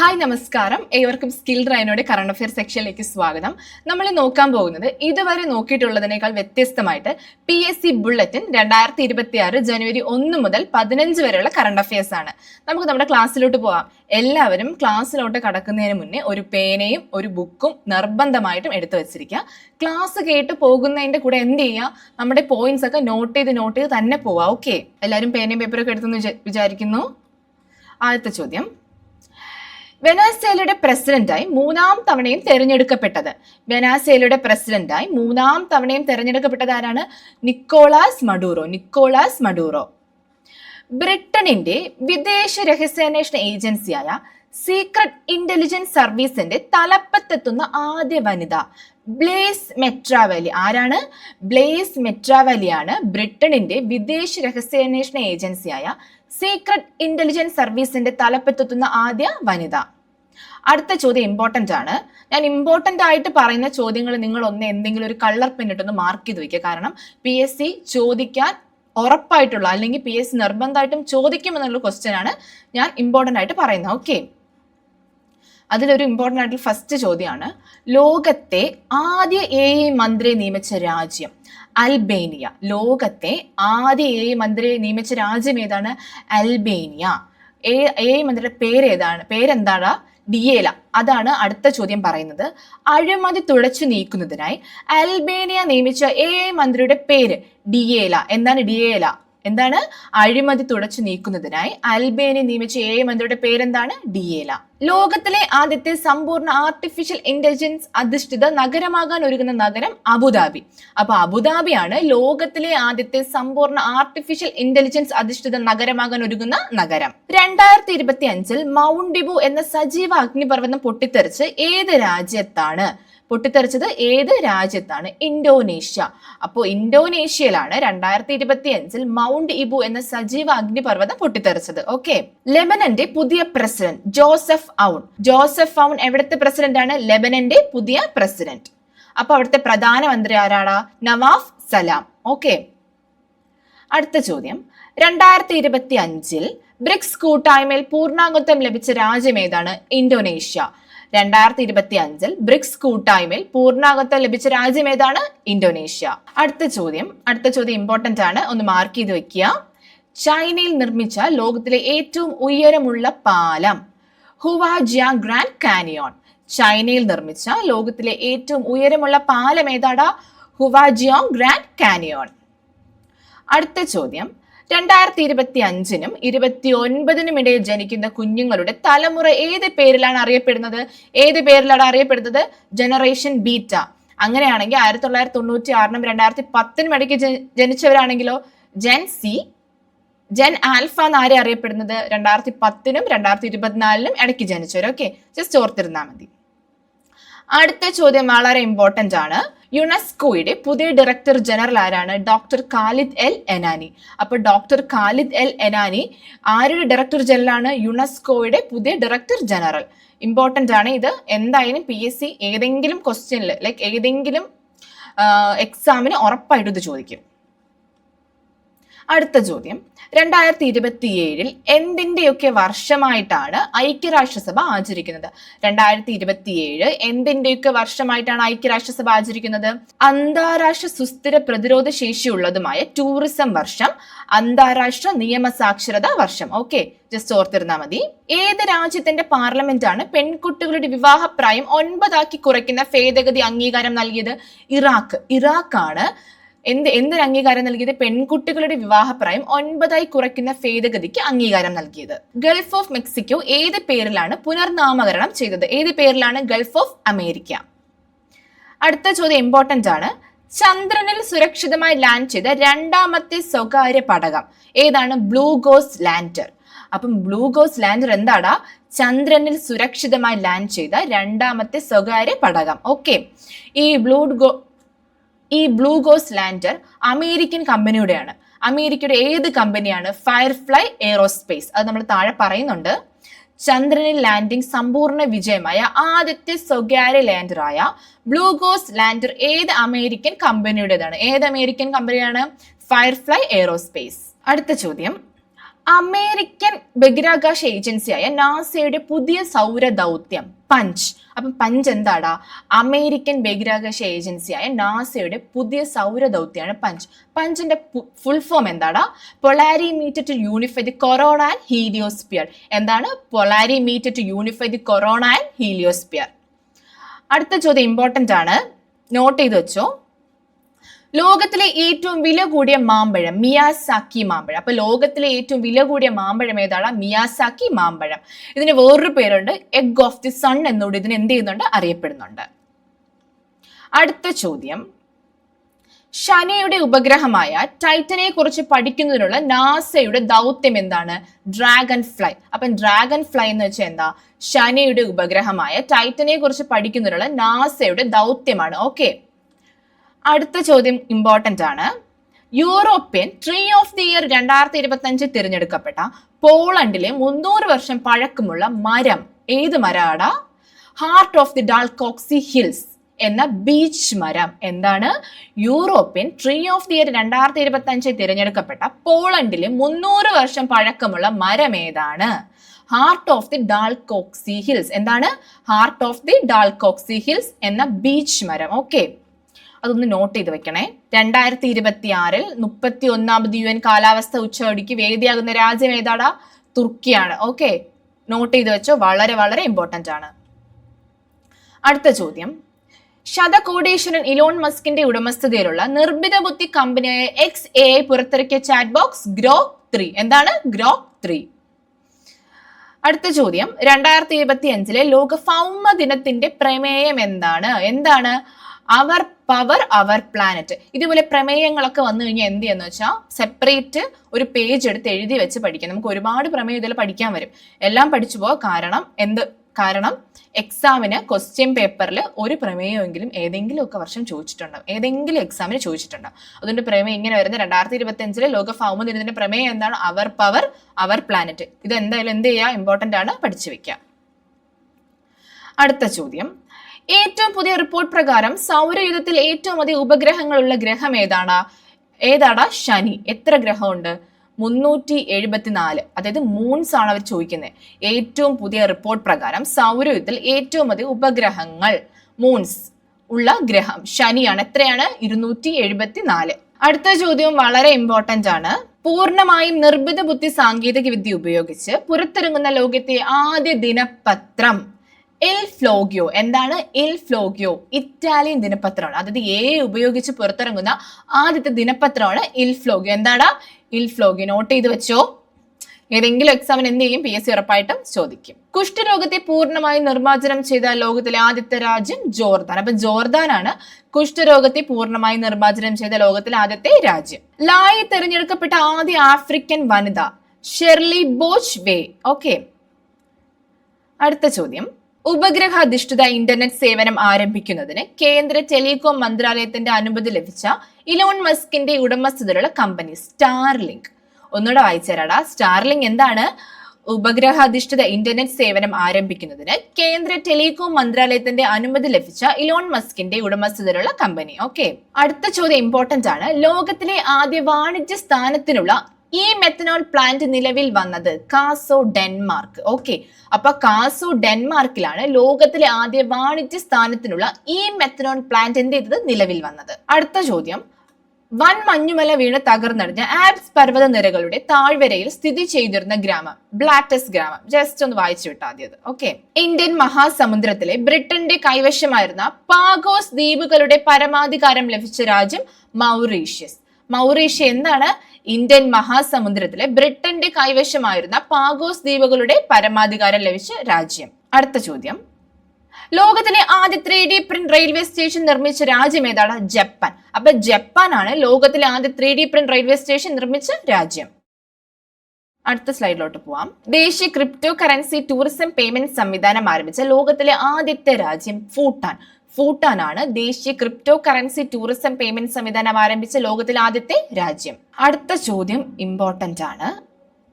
Hi നമസ്കാരം, ഏവർക്കും skill ഡ്രൈനോടെ current affair സെക്ഷനിലേക്ക് സ്വാഗതം. നമ്മൾ നോക്കാൻ പോകുന്നത് ഇതുവരെ നോക്കിയിട്ടുള്ളതിനേക്കാൾ വ്യത്യസ്തമായിട്ട് PSC ബുള്ളറ്റിൻ 2026 ജനുവരി 1 മുതൽ 15 വരെയുള്ള കറണ്ട് അഫയേഴ്സ് ആണ്. നമുക്ക് നമ്മുടെ ക്ലാസ്സിലോട്ട് പോവാം. എല്ലാവരും ക്ലാസ്സിലോട്ട് കടക്കുന്നതിന് മുന്നേ ഒരു പേനയും ഒരു ബുക്കും നിർബന്ധമായിട്ടും എടുത്തു വെച്ചിരിക്കുക. ക്ലാസ് കേട്ട് പോകുന്നതിന്റെ കൂടെ എന്ത് ചെയ്യുക, നമ്മുടെ പോയിന്റ്സ് ഒക്കെ നോട്ട് ചെയ്ത് തന്നെ പോവാം. ഓക്കെ, എല്ലാവരും പേനയും പേപ്പറൊക്കെ എടുത്തെന്ന് വിചാരിക്കുന്നു. ആദ്യത്തെ ചോദ്യം, വെനസ്വേലയുടെ പ്രസിഡന്റായി മൂന്നാം തവണയും തെരഞ്ഞെടുക്കപ്പെട്ടത് ആരാണ്? Nicholas Maduro. ബ്രിട്ടനിന്റെ വിദേശ രഹസ്യാന്വേഷണ ഏജൻസിയായ സീക്രട്ട് ഇന്റലിജൻസ് സർവീസിന്റെ തലപ്പത്തെത്തുന്ന ആദ്യ വനിത ബ്ലേസ് മെട്രാവലി. ആരാണ്? ബ്ലേസ് മെട്രാവലിയാണ് ബ്രിട്ടനിന്റെ വിദേശ രഹസ്യാന്വേഷണ ഏജൻസിയായ സീക്രട്ട് ഇന്റലിജൻസ് സർവീസിന്റെ തലപ്പത്തെത്തുന്ന ആദ്യ വനിത. അടുത്ത ചോദ്യം ഇമ്പോർട്ടന്റ് ആണ്. ഞാൻ ഇമ്പോർട്ടന്റ് ആയിട്ട് പറയുന്ന ചോദ്യങ്ങൾ നിങ്ങൾ എന്തെങ്കിലും ഒരു കളർ പെന്നിട്ടൊന്ന് മാർക്ക് ചെയ്ത് വെക്കുക. കാരണം PSC ചോദിക്കാൻ ഉറപ്പായിട്ടുള്ള, അല്ലെങ്കിൽ PSC നിർബന്ധമായിട്ടും ചോദിക്കുമെന്നുള്ള ക്വസ്റ്റ്യൻ ആണ് ഞാൻ ഇമ്പോർട്ടന്റ് ആയിട്ട് പറയുന്നത്. ഓക്കെ, അതിലൊരു ഇമ്പോർട്ടന്റ് ആയിട്ടുള്ള ഫസ്റ്റ് ചോദ്യമാണ്, ലോകത്തെ ആദ്യ AI മന്ത്രിയെ നിയമിച്ച രാജ്യം അൽബേനിയ. ലോകത്തെ ആദ്യ AI മന്ത്രിയെ നിയമിച്ച രാജ്യം ഏതാണ്? അൽബേനിയ. AI മന്ത്രിയുടെ പേരെന്താണ്? ഡിയേല. അതാണ് അടുത്ത ചോദ്യം പറയുന്നത്. അഴിമതി തുടച്ചു നീക്കുന്നതിനായി അൽബേനിയ നിയമിച്ച AI മന്ത്രിയുടെ പേര് ഡിയേല. എന്താണ്? അഴിമതി തുടച്ചു നീക്കുന്നതിനായി അൽബേനിയ നിയമിച്ച AI മന്ത്രിയുടെ പേരെന്താണ്? ഡിയേല. ലോകത്തിലെ ആദ്യത്തെ സമ്പൂർണ്ണ ആർട്ടിഫിഷ്യൽ ഇന്റലിജൻസ് അധിഷ്ഠിത നഗരമാകാൻ ഒരുങ്ങുന്ന നഗരം അബുദാബി. അപ്പൊ അബുദാബിയാണ് ലോകത്തിലെ ആദ്യത്തെ സമ്പൂർണ്ണ ആർട്ടിഫിഷ്യൽ ഇന്റലിജൻസ് അധിഷ്ഠിത നഗരമാകാൻ ഒരുങ്ങുന്ന നഗരം. 2025 മൗണ്ട് ഇബു എന്ന സജീവ അഗ്നിപർവ്വതം പൊട്ടിത്തെറിച്ച് ഏത് രാജ്യത്താണ്? ഇന്തോനേഷ്യ. അപ്പോൾ ഇന്തോനേഷ്യയിലാണ് 2025 മൗണ്ട് ഇബു എന്ന സജീവ അഗ്നിപർവ്വതം പൊട്ടിത്തെറിച്ചത്. ഓക്കെ, ലെബനന്റെ പുതിയ പ്രസിഡന്റ് ജോസഫ് ഔൺ എവിടുത്തെ പ്രസിഡന്റ് ആണ്? ലെബനന്റെ പുതിയ പ്രസിഡന്റ്. അപ്പൊ അവിടുത്തെ പ്രധാനമന്ത്രി ആരാണ്? നവാഫ് സലാം. ഓക്കെ, അടുത്ത ചോദ്യം, 2025 ബ്രിക്സ് കൂട്ടായ്മയിൽ പൂർണ്ണാംഗത്വം ലഭിച്ച രാജ്യം ഏതാണ്? ഇന്തോനേഷ്യ. 2025 ബ്രിക്സ് കൂട്ടായ്മയിൽ പൂർണ്ണാംഗത്വം ലഭിച്ച രാജ്യം ഏതാണ്? ഇന്തോനേഷ്യ. അടുത്ത ചോദ്യം ഇമ്പോർട്ടന്റ് ആണ്, ഒന്ന് മാർക്ക് ചെയ്ത് വെക്കുക. ചൈനയിൽ നിർമ്മിച്ച ലോകത്തിലെ ഏറ്റവും ഉയരമുള്ള പാലം ഹുവാജിയാങ് ഗ്രാൻഡ് കാനിയോൺ. ചൈനയിൽ നിർമ്മിച്ച ലോകത്തിലെ ഏറ്റവും ഉയരമുള്ള പാലം ഏതാടാ? ഹുവാജിയാങ് ഗ്രാൻഡ് കാനിയോൺ. അടുത്ത ചോദ്യം, 2025 29 ഇടയിൽ ജനിക്കുന്ന കുഞ്ഞുങ്ങളുടെ തലമുറ ഏത് പേരിലാണ് അറിയപ്പെടുന്നത്? Generation beta. അങ്ങനെയാണെങ്കിൽ 1996 2010 ഇടയ്ക്ക് ജനിച്ചവരാണെങ്കിലോ ജെൻ സി, ജെൻ ആൽഫ എന്നാരെ അറിയപ്പെടുന്നത്? 2010 2024 ഇടയ്ക്ക് ജനിച്ചവർ. ഓക്കെ, ജസ്റ്റ് ഓർത്തിരുന്നാൽ മതി. അടുത്ത ചോദ്യം വളരെ ഇമ്പോർട്ടന്റ് ആണ്. യുനെസ്കോയുടെ പുതിയ ഡയറക്ടർ ജനറൽ ആരാണ്? Doctor Khalid El Enany. അപ്പൊ ഡോക്ടർ ഖാലിദ് എൽ എനാനി ആരുടെ ഡയറക്ടർ ജനറൽ ആണ്? യുനെസ്കോയുടെ പുതിയ ഡയറക്ടർ ജനറൽ. ഇമ്പോർട്ടന്റ് ആണ് ഇത്. എന്തായാലും PSC ഏതെങ്കിലും ക്വസ്റ്റ്യനിൽ, ഏതെങ്കിലും എക്സാമിന് ഉറപ്പായിട്ട് ഇത് ചോദിക്കും. അടുത്ത ചോദ്യം, 2027 എന്തിന്റെയൊക്കെ വർഷമായിട്ടാണ് ഐക്യരാഷ്ട്രസഭ ആചരിക്കുന്നത്? 2027 എന്തിന്റെയൊക്കെ വർഷമായിട്ടാണ് ഐക്യരാഷ്ട്രസഭ ആചരിക്കുന്നത്? അന്താരാഷ്ട്ര സുസ്ഥിര പ്രതിരോധ ശേഷിയുള്ളതുമായ ടൂറിസം വർഷം, അന്താരാഷ്ട്ര നിയമസാക്ഷരത വർഷം. ഓക്കെ, ജസ്റ്റ് ഓർത്തിരുന്നാൽ മതി. ഏത് രാജ്യത്തിന്റെ പാർലമെന്റ് ആണ് പെൺകുട്ടികളുടെ വിവാഹപ്രായം 9 കുറയ്ക്കുന്ന ഭേദഗതി അംഗീകാരം നൽകിയത്? ഇറാഖാണ് എന്തൊരു അംഗീകാരം നൽകിയത്? പെൺകുട്ടികളുടെ വിവാഹപ്രായം 9 കുറയ്ക്കുന്ന ഭേദഗതിക്ക് അംഗീകാരം നൽകിയത്. ഗൾഫ് ഓഫ് മെക്സിക്കോ ഏത് പേരിലാണ് പുനർനാമകരണം ചെയ്തത്? ഏത് പേരിലാണ്? Gulf of America. അടുത്ത ചോദ്യം ഇമ്പോർട്ടന്റ് ആണ്. ചന്ദ്രനിൽ സുരക്ഷിതമായി ലാൻഡ് ചെയ്ത രണ്ടാമത്തെ സ്വകാര്യ പടകം ഏതാണ്? Blue ghost lander. അപ്പം ബ്ലൂ ഗോസ്റ്റ് ലാൻഡർ എന്താടാ? ചന്ദ്രനിൽ സുരക്ഷിതമായി ലാൻഡ് ചെയ്ത രണ്ടാമത്തെ സ്വകാര്യ പടകം. ഓക്കെ, ഈ ബ്ലൂ ഗോസ്റ്റ് ലാൻഡർ അമേരിക്കൻ കമ്പനിയുടെയാണ്. അമേരിക്കയുടെ ഏത് കമ്പനിയാണ്? Firefly aerospace. അത് നമ്മൾ താഴെ പറയുന്നുണ്ട്. ചന്ദ്രനിൽ ലാൻഡിംഗ് സമ്പൂർണ്ണ വിജയമായ ആദ്യത്തെ സ്വകാര്യ ലാൻഡറായ ബ്ലൂ ഗോസ്റ്റ് ലാൻഡർ ഏത് അമേരിക്കൻ കമ്പനിയുടേതാണ്? ഏത് അമേരിക്കൻ കമ്പനിയാണ്? Firefly aerospace. അടുത്ത ചോദ്യം, അമേരിക്കൻ ബഹിരാകാശ ഏജൻസിയായ നാസയുടെ പുതിയ സൗര ദൗത്യം പഞ്ച്. അപ്പം പഞ്ച് എന്താടാ? അമേരിക്കൻ ബഹിരാകാശ ഏജൻസിയായ നാസയുടെ പുതിയ സൗര ദൗത്യമാണ് പഞ്ച്. പഞ്ചിന്റെ ഫുൾ ഫോം എന്താടാ? Polarimeter to unify the corona and heliosphere. എന്താണ് polarimeter to unify the corona and heliosphere? അടുത്ത ചോദ്യം ഇമ്പോർട്ടന്റ് ആണ്, നോട്ട് ചെയ്ത് വെച്ചോ. ലോകത്തിലെ ഏറ്റവും വില കൂടിയ മാമ്പഴം മിയാസാക്കി മാമ്പഴം. അപ്പൊ ലോകത്തിലെ ഏറ്റവും വില കൂടിയ മാമ്പഴം ഏതാണ്? മിയാസാക്കി മാമ്പഴം. ഇതിന് വേറൊരു പേരുണ്ട്, എഗ് ഓഫ് ദി സൺ എന്നോട് ഇതിന് എന്ത് ചെയ്യുന്നുണ്ട്? അറിയപ്പെടുന്നുണ്ട്. അടുത്ത ചോദ്യം, ശനിയുടെ ഉപഗ്രഹമായ ടൈറ്റനെ കുറിച്ച് പഠിക്കുന്നതിനുള്ള നാസയുടെ ദൗത്യം എന്താണ്? Dragon fly. അപ്പം ഡ്രാഗൺ ഫ്ലൈ എന്ന് വെച്ചാൽ എന്താ? ശനിയുടെ ഉപഗ്രഹമായ ടൈറ്റനെ കുറിച്ച് പഠിക്കുന്നതിനുള്ള നാസയുടെ ദൗത്യമാണ്. ഓക്കെ, അടുത്ത ചോദ്യം ഇമ്പോർട്ടന്റ് ആണ്. European tree of the year 2025 തിരഞ്ഞെടുക്കപ്പെട്ട പോളണ്ടിലെ 300 വർഷം പഴക്കമുള്ള മരം ഏത് മരമാടാ? Heart of the Dalkowskie hills എന്ന ബീച്ച് മരം. എന്താണ്? European tree of the year 2025 തിരഞ്ഞെടുക്കപ്പെട്ട പോളണ്ടിലെ 300 വർഷം പഴക്കമുള്ള മരം ഏതാണ്? Heart of the Dalkowskie hills. എന്താണ്? Heart of the Dalkowskie hills എന്ന ബീച്ച് മരം. ഓക്കെ, അതൊന്ന് നോട്ട് ചെയ്ത് വെക്കണേ. 2026 31ാമത് UN കാലാവസ്ഥ ഉച്ചകോടിക്ക് വേദിയാകുന്ന രാജ്യം ഏതാടാ? തുർക്കിയാണ്. ഓക്കെ, നോട്ട് ചെയ്ത് വെച്ചോ, വളരെ വളരെ ഇമ്പോർട്ടന്റ് ആണ്. അടുത്ത ചോദ്യം, ശതകോടീശ്വരൻ ഇലോൺ മസ്കിന്റെ ഉടമസ്ഥതയിലുള്ള നിർമ്മിത ബുദ്ധി കമ്പനിയായ XAI പുറത്തിറക്കിയ ചാറ്റ് ബോക്സ് ഗ്രോക്ക് 3. എന്താണ്? ഗ്രോക്ക് 3. അടുത്ത ചോദ്യം, 2025 ലോക ഭൗമ ദിനത്തിന്റെ പ്രമേയം എന്താണ്? എന്താണ്? അവർ പവർ അവർ പ്ലാനറ്റ്. ഇതുപോലെ പ്രമേയങ്ങളൊക്കെ വന്നു കഴിഞ്ഞാൽ എന്ത് ചെയ്യുന്ന വെച്ചാൽ സെപ്പറേറ്റ് ഒരു പേജ് എടുത്ത് എഴുതി വെച്ച് പഠിക്കാം. നമുക്ക് ഒരുപാട് പ്രമേയം ഇതിൽ പഠിക്കാൻ വരും. എല്ലാം പഠിച്ചു പോകാം. കാരണം എക്സാമിന് ക്വസ്റ്റ്യൻ പേപ്പറിൽ ഒരു പ്രമേയമെങ്കിലും ഏതെങ്കിലും ഒക്കെ വർഷം ചോദിച്ചിട്ടുണ്ടാവും, ഏതെങ്കിലും എക്സാമിന് ചോദിച്ചിട്ടുണ്ടാവും. അതുകൊണ്ട് പ്രമേയം ഇങ്ങനെ വരുന്ന 2025 ലോക ഭൗമ ദിനത്തിന്റെ പ്രമേയം എന്താണ്? അവർ പവർ അവർ പ്ലാനറ്റ്. ഇത് എന്തായാലും എന്ത് ചെയ്യുക? ഇമ്പോർട്ടന്റ് ആണ്, പഠിച്ചു വെക്കുക. അടുത്ത ചോദ്യം, ഏറ്റവും പുതിയ റിപ്പോർട്ട് പ്രകാരം സൗരയൂഥത്തിൽ ഏറ്റവും അധികം ഉപഗ്രഹങ്ങളുള്ള ഗ്രഹം ഏതാടാ? ശനി. എത്ര ഗ്രഹമുണ്ട്? 374. അതായത് മൂൺസ് ആണ് അവർ ചോദിക്കുന്നത്. ഏറ്റവും പുതിയ റിപ്പോർട്ട് പ്രകാരം സൗരയൂഥത്തിൽ ഏറ്റവും അധികം ഉപഗ്രഹങ്ങൾ മൂൺസ് ഉള്ള ഗ്രഹം ശനിയാണ്. എത്രയാണ്? 274. അടുത്ത ചോദ്യവും വളരെ ഇമ്പോർട്ടന്റ് ആണ്. പൂർണ്ണമായും നിർമ്മിത ബുദ്ധി സാങ്കേതിക വിദ്യ ഉപയോഗിച്ച് പുറത്തിറങ്ങുന്ന ലോകത്തെ ആദ്യ ദിനപത്രം ഇൽ ഫ്ലോഗിയോ. എന്താണ്? ഇൽ ഫ്ലോഗിയോ ഇറ്റാലിയൻ ദിനപത്രമാണ്. അതായത് ഉപയോഗിച്ച് പുറത്തിറങ്ങുന്ന ആദ്യത്തെ ദിനപത്രമാണ് ഇൽ ഫ്ലോഗിയോ. എന്താണ്? ഇൽ ഫ്ലോഗിയോ. നോട്ട് ചെയ്ത് വെച്ചോ, ഏതെങ്കിലും എക്സാമിന് എന്ത് ചെയ്യും? PSC ഉറപ്പായിട്ടും ചോദിക്കും. കുഷ്ഠരോഗത്തെ പൂർണ്ണമായി നിർമ്മാർജ്ജനം ചെയ്ത ലോകത്തിലെ ആദ്യത്തെ രാജ്യം ജോർദാൻ. അപ്പൊ ജോർദാനാണ് കുഷ്ഠരോഗത്തെ പൂർണ്ണമായി നിർമ്മാർജ്ജനം ചെയ്ത ലോകത്തിലെ ആദ്യത്തെ രാജ്യം. ലായി തിരഞ്ഞെടുക്കപ്പെട്ട ആദ്യ ആഫ്രിക്കൻ വനിത ഷെർലി ബോച്ച് വേ. ഓക്കെ, അടുത്ത ചോദ്യം, ഉപഗ്രഹ അധിഷ്ഠിത ഇന്റർനെറ്റ് സേവനം ആരംഭിക്കുന്നതിന് കേന്ദ്ര ടെലികോം മന്ത്രാലയത്തിന്റെ അനുമതി ലഭിച്ച ഇലോൺ മസ്കിന്റെ ഉടമസ്ഥതയിലുള്ള കമ്പനി സ്റ്റാർലിങ്ക്. ഒന്നുകൂടെ വായിച്ചേരാടാ. സ്റ്റാർലിങ്ക് എന്താണ്? ഉപഗ്രഹ അധിഷ്ഠിത ഇന്റർനെറ്റ് സേവനം ആരംഭിക്കുന്നതിന് കേന്ദ്ര ടെലികോം മന്ത്രാലയത്തിന്റെ അനുമതി ലഭിച്ച ഇലോൺ മസ്കിന്റെ ഉടമസ്ഥതയിലുള്ള കമ്പനി. ഓക്കെ, അടുത്ത ചോദ്യം ഇമ്പോർട്ടന്റ് ആണ്. ലോകത്തിലെ ആദ്യ വാണിജ്യ സ്ഥാനത്തിനുള്ള ഈ മെത്തനോൾ പ്ലാന്റ് നിലവിൽ വന്നത് കാസോ ഡെൻമാർക്ക്. ഓക്കെ, അപ്പൊ കാസോ ഡെൻമാർക്കിലാണ് ലോകത്തിലെ ആദ്യ വാണിജ്യ സ്ഥാനത്തിനുള്ള ഈ മെത്തനോൾ പ്ലാന്റ് എന്ത് ചെയ്തത്? നിലവിൽ വന്നത്. അടുത്ത ചോദ്യം, വൻ മഞ്ഞുമല വീണ് തകർന്നടിഞ്ഞ ആൽപ്സ് പർവ്വത നിരകളുടെ താഴ്വരയിൽ സ്ഥിതി ചെയ്തിരുന്ന ഗ്രാമം ബ്ലാറ്റസ് ഗ്രാമം. ജസ്റ്റ് ഒന്ന് വായിച്ചു വിട്ടാ ആദ്യത്. ഓക്കെ, ഇന്ത്യൻ മഹാസമുദ്രത്തിലെ ബ്രിട്ടന്റെ കൈവശമായിരുന്ന പാഗോസ് ദ്വീപുകളുടെ പരമാധികാരം ലഭിച്ച രാജ്യം മൗറീഷ്യസ്. മൗറീഷ്യ എന്താണ്? ഇന്ത്യൻ മഹാസമുദ്രത്തിലെ ബ്രിട്ടന്റെ കൈവശമായിരുന്ന പാഗോസ് ദ്വീപുകളുടെ പരമാധികാരം ലഭിച്ച രാജ്യം. അടുത്ത ചോദ്യം, ലോകത്തിലെ ആദ്യ 3D പ്രിന്റ് റെയിൽവേ സ്റ്റേഷൻ നിർമ്മിച്ച രാജ്യം ഏതാണ്? ജപ്പാൻ. അപ്പൊ ജപ്പാനാണ് ലോകത്തിലെ ആദ്യ 3D പ്രിന്റ് റെയിൽവേ സ്റ്റേഷൻ നിർമ്മിച്ച രാജ്യം. അടുത്ത സ്ലൈഡിലോട്ട് പോവാം. ദേശീയ ക്രിപ്റ്റോ കറൻസി ടൂറിസം പേയ്മെന്റ് സംവിധാനം ആരംഭിച്ച ലോകത്തിലെ ആദ്യത്തെ രാജ്യം ഭൂട്ടാൻ. ഭൂട്ടാനാണ് ദേശീയ ക്രിപ്റ്റോ കറൻസി ടൂറിസം പേയ്മെന്റ് സംവിധാനം ആരംഭിച്ച ലോകത്തിലെ ആദ്യത്തെ രാജ്യം. അടുത്ത ചോദ്യം ഇമ്പോർട്ടന്റ് ആണ്.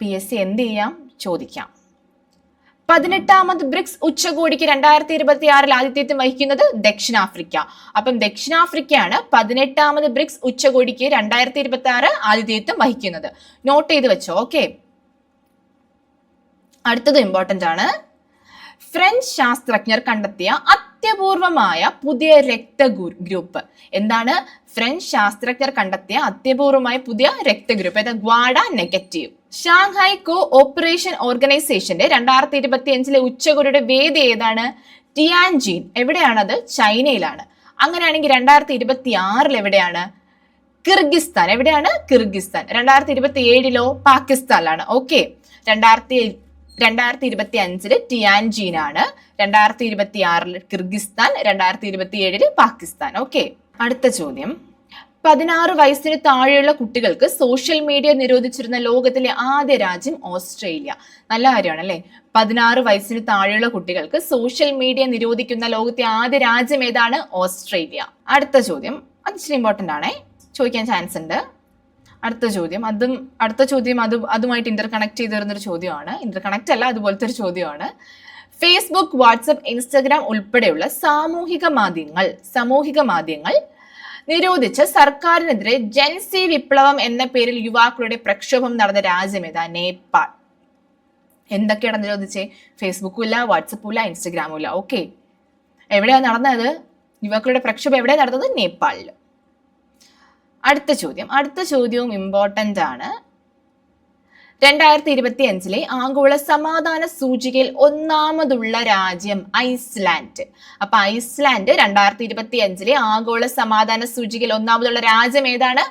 PSC എന്ത് ചെയ്യാം? ചോദിക്കാം. 18ാമത് ബ്രിക്സ് ഉച്ചകോടിക്ക് 2026 ആതിഥ്യത്വം വഹിക്കുന്നത് ദക്ഷിണാഫ്രിക്ക. അപ്പം ദക്ഷിണാഫ്രിക്കയാണ് 18ാമത് ബ്രിക്സ് ഉച്ചകോടിക്ക് 2026 ആതിഥ്യത്വം വഹിക്കുന്നത്. നോട്ട് ചെയ്ത് വെച്ചോ. ഓക്കെ, അടുത്തത് ഇമ്പോർട്ടന്റ് ആണ്. ഫ്രഞ്ച് ശാസ്ത്രജ്ഞർ കണ്ടെത്തിയ അത്യപൂർവമായ പുതിയ ഗ്രൂപ്പ് എന്താണ്? ഫ്രഞ്ച് ശാസ്ത്രജ്ഞർ കണ്ടെത്തിയ അത്യപൂർവമായ പുതിയ രക്തഗ്രൂപ്പ് ഏതാ? ഗ്വാഡ നെഗറ്റീവ്. ഷാങ്ഹായ് കോ ഓപ്പറേഷൻ ഓർഗനൈസേഷന്റെ 2025 ഉച്ചകോടിയുടെ വേദി ഏതാണ്? ടിയാൻജിൻ. എവിടെയാണത്? ചൈനയിലാണ്. അങ്ങനെയാണെങ്കിൽ 2026 എവിടെയാണ്? കിർഗിസ്ഥാൻ. എവിടെയാണ്? കിർഗിസ്ഥാൻ. 2027 പാകിസ്ഥാനിലാണ്. ഓക്കെ, 2025 ടിയാൻജിൻ ആണ്, 2026 കിർഗിസ്ഥാൻ, 2027 പാകിസ്ഥാൻ. ഓക്കെ, അടുത്ത ചോദ്യം. 16 വയസ്സിന് താഴെയുള്ള കുട്ടികൾക്ക് സോഷ്യൽ മീഡിയ നിരോധിച്ചിരുന്ന ലോകത്തിലെ ആദ്യ രാജ്യം ഓസ്ട്രേലിയ. നല്ല കാര്യമാണ് അല്ലെ? 16 വയസ്സിന് താഴെയുള്ള കുട്ടികൾക്ക് സോഷ്യൽ മീഡിയ നിരോധിക്കുന്ന ലോകത്തെ ആദ്യ രാജ്യം ഏതാണ്? ഓസ്ട്രേലിയ. അടുത്ത ചോദ്യം, അത് ഇച്ചിരി ഇമ്പോർട്ടന്റ് ആണേ, ചോദിക്കാൻ ചാൻസ് ഉണ്ട്. അടുത്ത ചോദ്യം അതുമായിട്ട് ഇന്റർകണക്ട് ചെയ്ത് വരുന്നൊരു ചോദ്യമാണ്. ഇന്റർകണക്ട് അല്ല, അതുപോലത്തെ ഒരു ചോദ്യമാണ്. ഫേസ്ബുക്ക്, വാട്സപ്പ്, ഇൻസ്റ്റഗ്രാം ഉൾപ്പെടെയുള്ള സാമൂഹിക മാധ്യമങ്ങൾ നിരോധിച്ച് സർക്കാരിനെതിരെ ജൻസി വിപ്ലവം എന്ന പേരിൽ യുവാക്കളുടെ പ്രക്ഷോഭം നടന്ന രാജ്യം ഏതാ? നേപ്പാൾ. എന്തൊക്കെയാണ് നിരോധിച്ചേ? ഫേസ്ബുക്കും ഇല്ല, വാട്സപ്പും ഇല്ല, ഇൻസ്റ്റഗ്രാമും ഇല്ല. ഓക്കെ, എവിടെയാണ് നടന്നത്? യുവാക്കളുടെ പ്രക്ഷോഭം എവിടെയാണ് നടന്നത്? നേപ്പാളിൽ. അടുത്ത ചോദ്യവും ഇമ്പോർട്ടന്റ് ആണ്. 2025 ആഗോള സമാധാന സൂചികയിൽ ഒന്നാമതുള്ള രാജ്യം ഐസ്ലാൻഡ്. അപ്പൊ ഐസ്ലാൻഡ് 2025 ആഗോള സമാധാന സൂചികയിൽ ഒന്നാമതുള്ള രാജ്യം ഏതാണ്?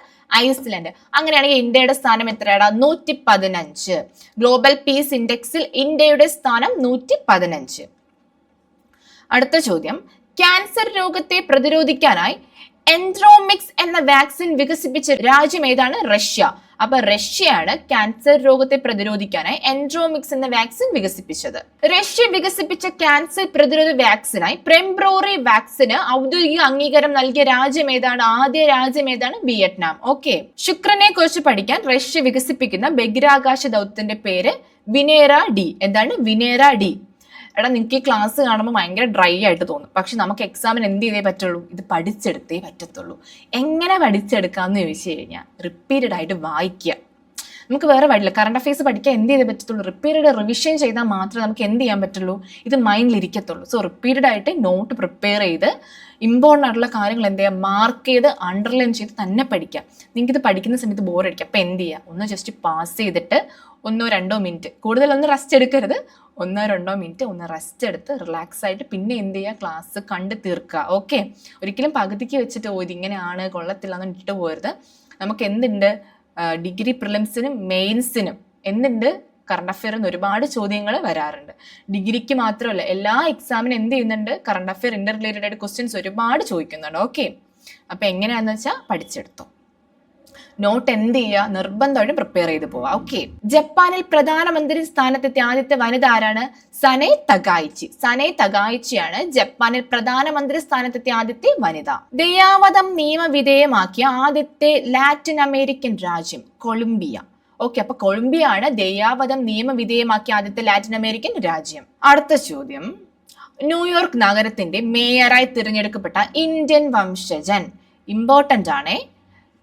ഐസ്ലാൻഡ്. അങ്ങനെയാണെങ്കിൽ ഇന്ത്യയുടെ സ്ഥാനം എത്രയാണ്? 115. ഗ്ലോബൽ പീസ് ഇൻഡെക്സിൽ ഇന്ത്യയുടെ സ്ഥാനം 115. അടുത്ത ചോദ്യം, ക്യാൻസർ രോഗത്തെ പ്രതിരോധിക്കാനായി എൻഡ്രോമിക്സ് എന്ന വാക്സിൻ വികസിപ്പിച്ച രാജ്യം ഏതാണ്? റഷ്യ. അപ്പൊ റഷ്യയാണ് ക്യാൻസർ രോഗത്തെ പ്രതിരോധിക്കാനായി എൻഡ്രോമിക്സ് എന്ന വാക്സിൻ വികസിപ്പിച്ചത്. റഷ്യ വികസിപ്പിച്ച ക്യാൻസർ പ്രതിരോധ വാക്സിനായി പ്രെംബ്രോറി വാക്സിന് ഔദ്യോഗിക അംഗീകാരം നൽകിയ രാജ്യം ഏതാണ്? ആദ്യ രാജ്യം ഏതാണ്? വിയറ്റ്നാം. ഓക്കെ, ശുക്രനെ കുറിച്ച് പഠിക്കാൻ റഷ്യ വികസിപ്പിക്കുന്ന ബഹിരാകാശ ദൗത്യത്തിന്റെ പേര് വിനേറ ഡി. എന്താണ്? വിനേറ ഡി. എടാ, നിങ്ങൾക്ക് ഈ ക്ലാസ് കാണുമ്പോൾ ഭയങ്കര ഡ്രൈ ആയിട്ട് തോന്നും, പക്ഷെ നമുക്ക് എക്സാമിന് എന്ത് ചെയ്തേ പറ്റുള്ളൂ? ഇത് പഠിച്ചെടുത്തേ പറ്റത്തുള്ളൂ. എങ്ങനെ പഠിച്ചെടുക്കാമെന്ന് ചോദിച്ചു കഴിഞ്ഞാൽ റിപ്പീറ്റഡ് ആയിട്ട് വായിക്കുക. നമുക്ക് വേറെ വഴിയില്ല. കറണ്ട് അഫയേഴ്സ് പഠിക്കാൻ എന്ത് ചെയ്തേ പറ്റത്തുള്ളൂ? റിപ്പീറ്റഡ് റിവിഷൻ ചെയ്താൽ മാത്രമേ നമുക്ക് എന്ത് ചെയ്യാൻ പറ്റുള്ളൂ? ഇത് മൈൻഡിൽ ഇരിക്കത്തുള്ളൂ. സോ റിപ്പീറ്റഡ് ആയിട്ട് നോട്ട് പ്രിപ്പയർ ചെയ്ത് ഇമ്പോർട്ടൻ്റ് ആയിട്ടുള്ള കാര്യങ്ങൾ എന്ത് ചെയ്യുക? മാർക്ക് ചെയ്ത് അണ്ടർലൈൻ ചെയ്ത് തന്നെ പഠിക്കാം. നിങ്ങൾക്ക് ഇത് പഠിക്കുന്ന സമയത്ത് ബോറടിക്കുക. അപ്പം എന്ത് ചെയ്യുക? ഒന്ന് ജസ്റ്റ് പാസ് ചെയ്തിട്ട് 1-2 മിനിറ്റ്, കൂടുതലൊന്നും റെസ്റ്റ് എടുക്കരുത്, 1-2 മിനിറ്റ് ഒന്ന് റെസ്റ്റ് എടുത്ത് റിലാക്സ് ആയിട്ട് പിന്നെ എന്ത് ചെയ്യുക? ക്ലാസ് കണ്ട് തീർക്കുക. ഓക്കെ, ഒരിക്കലും പകുതിക്ക് വെച്ചിട്ട് ഇതിങ്ങനെയാണ് കൊള്ളത്തില്ല എന്ന് ഇട്ടിട്ട് പോരുത്. നമുക്ക് എന്തുണ്ട്? ഡിഗ്രി പ്രിലിംസിനും മെയിൻസിനും എന്തുണ്ട്? കറണ്ട് അഫെയറിന് ഒരുപാട് ചോദ്യങ്ങൾ വരാറുണ്ട്. ഡിഗ്രിക്ക് മാത്രമല്ല, എല്ലാ എക്സാമിനും എന്ത് ചെയ്യുന്നുണ്ട്? കറണ്ട് അഫെയർ ഇന്റർ റിലേറ്റഡ് ആയിട്ട് ക്വസ്റ്റ്യൻസ് ഒരുപാട് ചോദിക്കുന്നുണ്ട്. ഓക്കെ, അപ്പൊ എങ്ങനെയാന്ന് വെച്ചാൽ പഠിച്ചെടുത്തോ. നോട്ട് എന്ത് ചെയ്യുക? നിർബന്ധമായിട്ടും പ്രിപ്പയർ ചെയ്ത് പോവാ. ഓക്കെ, ജപ്പാനിൽ പ്രധാനമന്ത്രി സ്ഥാനത്തെത്തിയ ആദ്യത്തെ വനിത ആരാണ്? Sanae Takaichi. സനെ തകായിച്ചിയാണ് ജപ്പാനിൽ പ്രധാനമന്ത്രി സ്ഥാനത്തെത്തിയ ആദ്യത്തെ വനിത. ദയാവധം നിയമവിധേയമാക്കിയ ആദ്യത്തെ ലാറ്റിൻ അമേരിക്കൻ രാജ്യം കൊളംബിയ. ഓക്കെ, അപ്പൊ കൊളംബിയ ആണ് ദയാവധം നിയമവിധേയമാക്കിയ ആദ്യത്തെ ലാറ്റിൻ അമേരിക്കൻ രാജ്യം. അടുത്ത ചോദ്യം, ന്യൂയോർക്ക് നഗരത്തിന്റെ മേയറായി തിരഞ്ഞെടുക്കപ്പെട്ട ഇന്ത്യൻ വംശജൻ. ഇമ്പോർട്ടന്റ് ആണേ,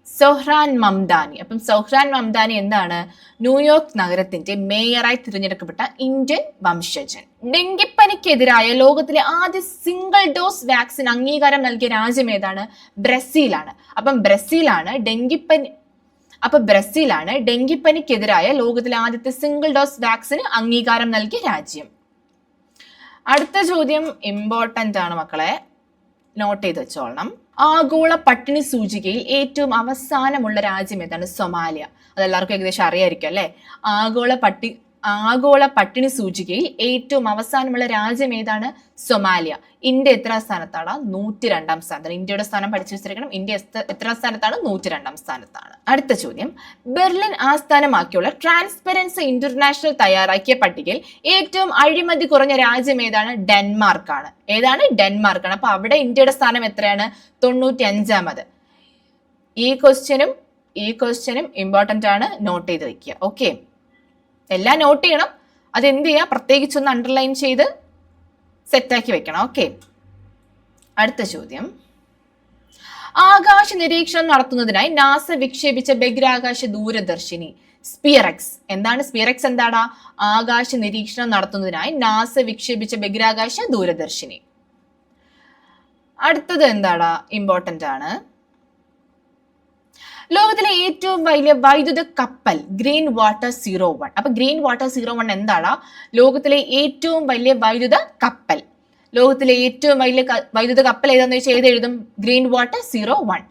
സൊഹ്റാൻ മംദാനി. അപ്പം സൊഹ്റാൻ മംദാനി എന്താണ്? ന്യൂയോർക്ക് നഗരത്തിന്റെ മേയറായി തിരഞ്ഞെടുക്കപ്പെട്ട ഇന്ത്യൻ വംശജൻ. ഡെങ്കിപ്പനിക്കെതിരായ ലോകത്തിലെ ആദ്യ സിംഗിൾ ഡോസ് വാക്സിൻ അംഗീകാരം നൽകിയ രാജ്യം ഏതാണ്? ബ്രസീലാണ്. അപ്പം ബ്രസീലാണ് ഡെങ്കിപ്പനിക്കെതിരായ ലോകത്തിലെ ആദ്യത്തെ സിംഗിൾ ഡോസ് വാക്സിന് അംഗീകാരം നൽകിയ രാജ്യം. അടുത്ത ചോദ്യം ഇമ്പോർട്ടന്റ് ആണ് മക്കളെ, നോട്ട് ചെയ്ത് വെച്ചോളണം. ആഗോള പട്ടിണി സൂചികയിൽ ഏറ്റവും അവസാനമുള്ള രാജ്യം ഏതാണ്? സൊമാലിയ. അതെല്ലാവർക്കും ഏകദേശം അറിയായിരിക്കും അല്ലെ? ആഗോള പട്ടിണി സൂചികയിൽ ഏറ്റവും അവസാനമുള്ള രാജ്യം ഏതാണ്? സൊമാലിയ. ഇന്ത്യ എത്ര സ്ഥാനത്താണ്? 102 സ്ഥാനത്താണ്. ഇന്ത്യയുടെ സ്ഥാനം പഠിച്ചു വെച്ചിരിക്കണം. ഇന്ത്യ എത്ര സ്ഥാനത്താണ്? 102 സ്ഥാനത്താണ്. അടുത്ത ചോദ്യം, ബെർലിൻ ആസ്ഥാനമാക്കിയുള്ള ട്രാൻസ്പെറൻസി ഇന്റർനാഷണൽ തയ്യാറാക്കിയ പട്ടികയിൽ ഏറ്റവും അഴിമതി കുറഞ്ഞ രാജ്യം ഏതാണ്? ഡെൻമാർക്കാണ്. ഏതാണ്? ഡെൻമാർക്കാണ്. അപ്പൊ അവിടെ ഇന്ത്യയുടെ സ്ഥാനം എത്രയാണ്? 95ാമത്. ഈ ക്വസ്റ്റ്യനും ഇമ്പോർട്ടന്റ് ആണ്, നോട്ട് ചെയ്ത് വെക്കുക. ഓക്കെ, എല്ലാം നോട്ട് ചെയ്യണം. അത് എന്ത് ചെയ്യുക? പ്രത്യേകിച്ചൊന്ന് അണ്ടർലൈൻ ചെയ്ത് സെറ്റാക്കി വെക്കണം. ഓക്കെ, അടുത്ത ചോദ്യം, ആകാശ നിരീക്ഷണം നടത്തുന്നതിനായി നാസ വിക്ഷേപിച്ച ബഹിരാകാശ ദൂരദർശിനി സ്പിയറെക്സ്. എന്താണ് സ്പിയറെക്സ്? എന്താടാ? ആകാശ നിരീക്ഷണം നടത്തുന്നതിനായി നാസ വിക്ഷേപിച്ച ബഹിരാകാശ ദൂരദർശിനി. അടുത്തത് എന്താടാ? ഇമ്പോർട്ടന്റ് ആണ്. ലോകത്തിലെ ഏറ്റവും വലിയ വൈദ്യുത കപ്പൽ ഗ്രീൻ വാട്ടർ 01. അപ്പൊ ഗ്രീൻ വാട്ടർ 01 എന്താടാ? ലോകത്തിലെ ഏറ്റവും വലിയ വൈദ്യുത കപ്പൽ. ലോകത്തിലെ ഏറ്റവും വലിയ വൈദ്യുത കപ്പൽ ഏതാന്ന് വെച്ചാൽ ഏതെഴുതും? Green water 01.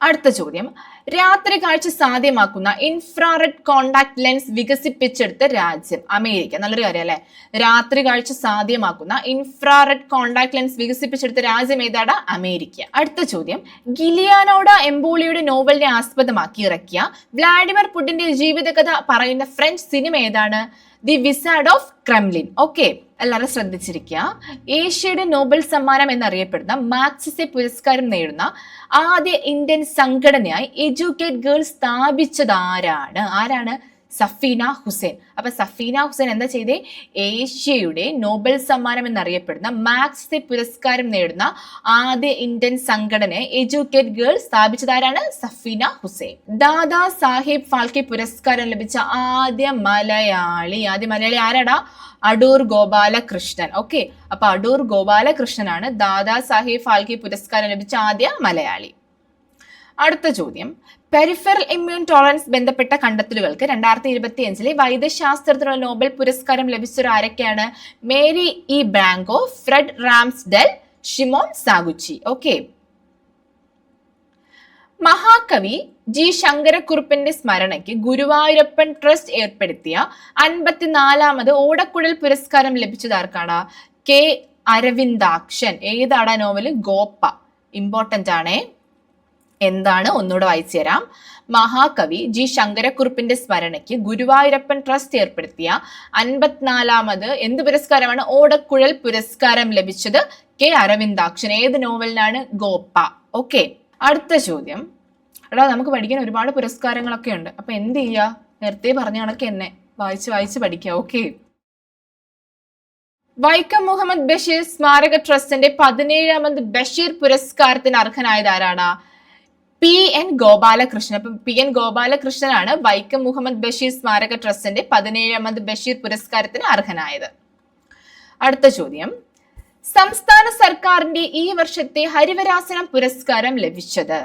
അടുത്ത ചോദ്യം, രാത്രി കാഴ്ച സാധ്യമാക്കുന്ന ഇൻഫ്രാറെഡ് കോണ്ടാക്ട് ലെൻസ് വികസിപ്പിച്ചെടുത്ത രാജ്യം? അമേരിക്ക. നല്ലൊരു കാര്യം അല്ലെ? രാത്രി കാഴ്ച സാധ്യമാക്കുന്ന ഇൻഫ്രാറെഡ് കോണ്ടാക്ട് ലെൻസ് വികസിപ്പിച്ചെടുത്ത രാജ്യം ഏതാടാ? അമേരിക്ക. അടുത്ത ചോദ്യം, ഗിലിയാനോഡ എംബോളിയുടെ നോവലിനെ ആസ്പദമാക്കി ഇറക്കിയ വ്ളാഡിമിർ പുടിന്റെ ജീവിതകഥ പറയുന്ന ഫ്രഞ്ച് സിനിമ ഏതാണ്? The wizard of Kremlin. Okay, എല്ലാവരും ശ്രദ്ധിച്ചിരിക്കുക. ഏഷ്യയുടെ നോബൽ സമ്മാനം എന്നറിയപ്പെടുന്ന മാഗ്സസെ പുരസ്കാരം നേടുന്ന ആദ്യ ഇന്ത്യൻ സംഘടനയായി എഡ്യൂക്കേറ്റ് ഗേൾസ് സ്ഥാപിച്ചത് ആരാണ്? സഫീന ഹുസൈൻ. അപ്പൊ സഫീന ഹുസൈൻ എന്താ ചെയ്തേ? ഏഷ്യയുടെ നോബൽ സമ്മാനം എന്നറിയപ്പെടുന്ന മാഗ്സസെ പുരസ്കാരം നേടുന്ന ആദ്യ ഇന്ത്യൻ സംഘടനയെ എഡ്യൂക്കേറ്റ് ഗേൾസ് സ്ഥാപിച്ചത് ആരാണ്? സഫീന ഹുസൈൻ. ദാദാ സാഹിബ് ഫാൽക്കെ പുരസ്കാരം ലഭിച്ച ആദ്യ മലയാളി ആരാടാ? അടൂർ ഗോപാലകൃഷ്ണൻ. ഓക്കെ, അപ്പൊ അടൂർ ഗോപാലകൃഷ്ണനാണ് ദാദാ സാഹിബ് ഫാൽക്കെ പുരസ്കാരം ലഭിച്ച ആദ്യ മലയാളി. അടുത്ത ചോദ്യം, പെരിഫറൽ ഇമ്മ്യൂൺ ടോളറൻസ് ബന്ധപ്പെട്ട കണ്ടെത്തലുകൾക്ക് 2025 വൈദ്യശാസ്ത്രത്തിനുള്ള നോബൽ പുരസ്കാരം ലഭിച്ചവർ ആരൊക്കെയാണ്? Mary E Brunkow, Fred Ramsdell, Shimon Sakaguchi. Okay, മഹാകവി ജി ശങ്കരക്കുറുപ്പിന്റെ സ്മരണയ്ക്ക് ഗുരുവായൂരപ്പൻ ട്രസ്റ്റ് ഏർപ്പെടുത്തിയ 54ാമത് ഓടക്കുഴൽ പുരസ്കാരം ലഭിച്ചത് ആർക്കാണ്? കെ അരവിന്ദാക്ഷൻ. ഏതാടാ നോവല്? ഗോപ്പ. ഇമ്പോർട്ടന്റ് ആണേ. എന്താണ്? ഒന്നുകൂടെ വായിച്ചു തരാം. മഹാകവി ജി ശങ്കരക്കുറുപ്പിന്റെ സ്മരണയ്ക്ക് ഗുരുവായൂരപ്പൻ ട്രസ്റ്റ് ഏർപ്പെടുത്തിയ 54ാമത് എന്ത് പുരസ്കാരമാണ്? ഓടക്കുഴൽ പുരസ്കാരം ലഭിച്ചത് കെ അരവിന്ദാക്ഷൻ. ഏത് നോവലിനാണ്? ഗോപ്പ. ഓക്കെ, അടുത്ത ചോദ്യം, എടാ നമുക്ക് പഠിക്കാൻ ഒരുപാട് പുരസ്കാരങ്ങളൊക്കെ ഉണ്ട്. അപ്പൊ എന്ത് ചെയ്യാ? നേരത്തെ പറഞ്ഞ കണക്ക് എന്നെ വായിച്ച് പഠിക്കുക. ഓക്കെ, വൈക്കം മുഹമ്മദ് ബഷീർ സ്മാരക ട്രസ്റ്റിന്റെ 17ാമത് ബഷീർ പുരസ്കാരത്തിന് അർഹനായത് ആരാണ്? P N Gopalakrishnan. അപ്പൊ പി എൻ ഗോപാലകൃഷ്ണനാണ് വൈക്കം മുഹമ്മദ് ബഷീർ സ്മാരക ട്രസ്റ്റിന്റെ 17ാമത് ബഷീർ പുരസ്കാരത്തിന് അർഹനായത്. അടുത്ത ചോദ്യം, സംസ്ഥാന സർക്കാരിന്റെ ഈ വർഷത്തെ ഹരിവരാസനം പുരസ്കാരം ലഭിച്ചത്?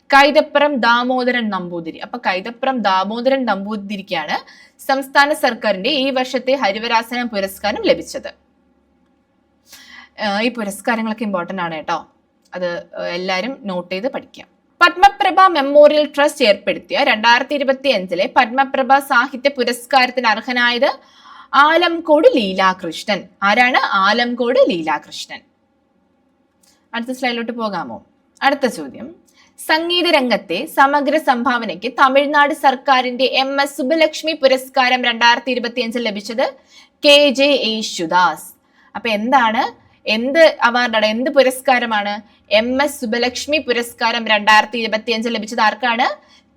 കൈതപ്രം ദാമോദരൻ നമ്പൂതിരി. അപ്പൊ കൈതപ്രം ദാമോദരൻ നമ്പൂതിരിക്കാണ് സംസ്ഥാന സർക്കാരിന്റെ ഈ വർഷത്തെ ഹരിവരാസനം പുരസ്കാരം ലഭിച്ചത്. ഈ പുരസ്കാരങ്ങളൊക്കെ ഇമ്പോർട്ടന്റ് ആണ് കേട്ടോ, അത് എല്ലാരും നോട്ട് ചെയ്ത് പഠിക്കാം. പത്മപ്രഭ മെമ്മോറിയൽ ട്രസ്റ്റ് ഏർപ്പെടുത്തിയ 2025 പത്മപ്രഭ സാഹിത്യ പുരസ്കാരത്തിന് അർഹനായത് ആലംകോട് ലീലാകൃഷ്ണൻ. ആരാണ്? ആലംകോട് ലീലാകൃഷ്ണൻ. അടുത്ത സ്ലൈഡിലോട്ട് പോകാമോ? അടുത്ത ചോദ്യം, സംഗീത രംഗത്തെ സമഗ്ര സംഭാവനയ്ക്ക് തമിഴ്നാട് സർക്കാരിന്റെ MS സുബ്ബലക്ഷ്മി പുരസ്കാരം 2025 ലഭിച്ചത് KJ യേശുദാസ്. അപ്പൊ എന്താണ്? എന്ത് അവാർഡാണ്? എന്ത് പുരസ്കാരമാണ്? MS സുബ്ബലക്ഷ്മി പുരസ്കാരം 2025 ലഭിച്ചത് ആർക്കാണ്?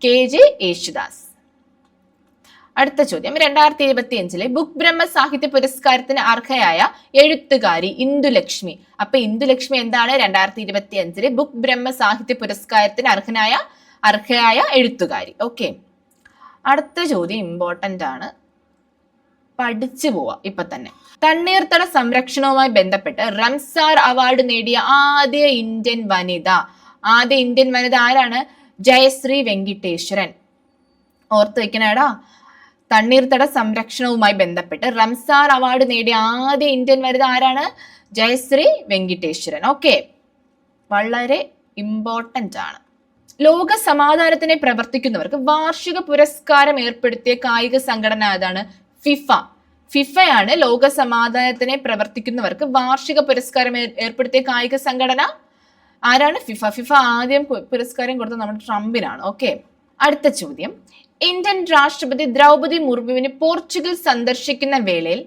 KJ യേശുദാസ്. അടുത്ത ചോദ്യം, 2025 ബുക്ക് ബ്രഹ്മ സാഹിത്യ പുരസ്കാരത്തിന് അർഹയായ എഴുത്തുകാരി ഇന്ദുലക്ഷ്മി. അപ്പൊ ഇന്ദുലക്ഷ്മി എന്താണ്? 2025 ബുക്ക് ബ്രഹ്മ സാഹിത്യ പുരസ്കാരത്തിന് അർഹയായ എഴുത്തുകാരി. ഓക്കെ, അടുത്ത ചോദ്യം ഇമ്പോർട്ടന്റ് ആണ്, പഠിച്ചു പോവാ ഇപ്പൊ തന്നെ. തണ്ണീർത്തട സംരക്ഷണവുമായി ബന്ധപ്പെട്ട് റംസാർ അവാർഡ് നേടിയ ആദ്യ ഇന്ത്യൻ വനിത ആരാണ്? ജയശ്രീ വെങ്കിട്ടേശ്വരൻ. ഓർത്ത് വെക്കണേടാ, തണ്ണീർത്തട സംരക്ഷണവുമായി ബന്ധപ്പെട്ട് റംസാർ അവാർഡ് നേടിയ ആദ്യ ഇന്ത്യൻ വനിത ആരാണ്? ജയശ്രീ വെങ്കിട്ടേശ്വരൻ. ഓക്കെ, വളരെ ഇമ്പോർട്ടന്റ് ആണ്. ലോക സമാധാനത്തിനെ പ്രവർത്തിക്കുന്നവർക്ക് വാർഷിക പുരസ്കാരം ഏർപ്പെടുത്തിയ കായിക സംഘടന ഏതാണ്? ഫിഫയാണ് ലോക സമാധാനത്തിനെ പ്രവർത്തിക്കുന്നവർക്ക് വാർഷിക പുരസ്കാരം ഏർപ്പെടുത്തിയ കായിക സംഘടന. ആരാണ്? ഫിഫ ആദ്യം പുരസ്കാരം കൊടുത്തത് നമ്മുടെ ട്രംപിനാണ്. ഓക്കെ, അടുത്ത ചോദ്യം, ഇന്ത്യൻ രാഷ്ട്രപതി ദ്രൗപദി മുർമുവിന് പോർച്ചുഗൽ സന്ദർശിക്കുന്ന വേളയിൽ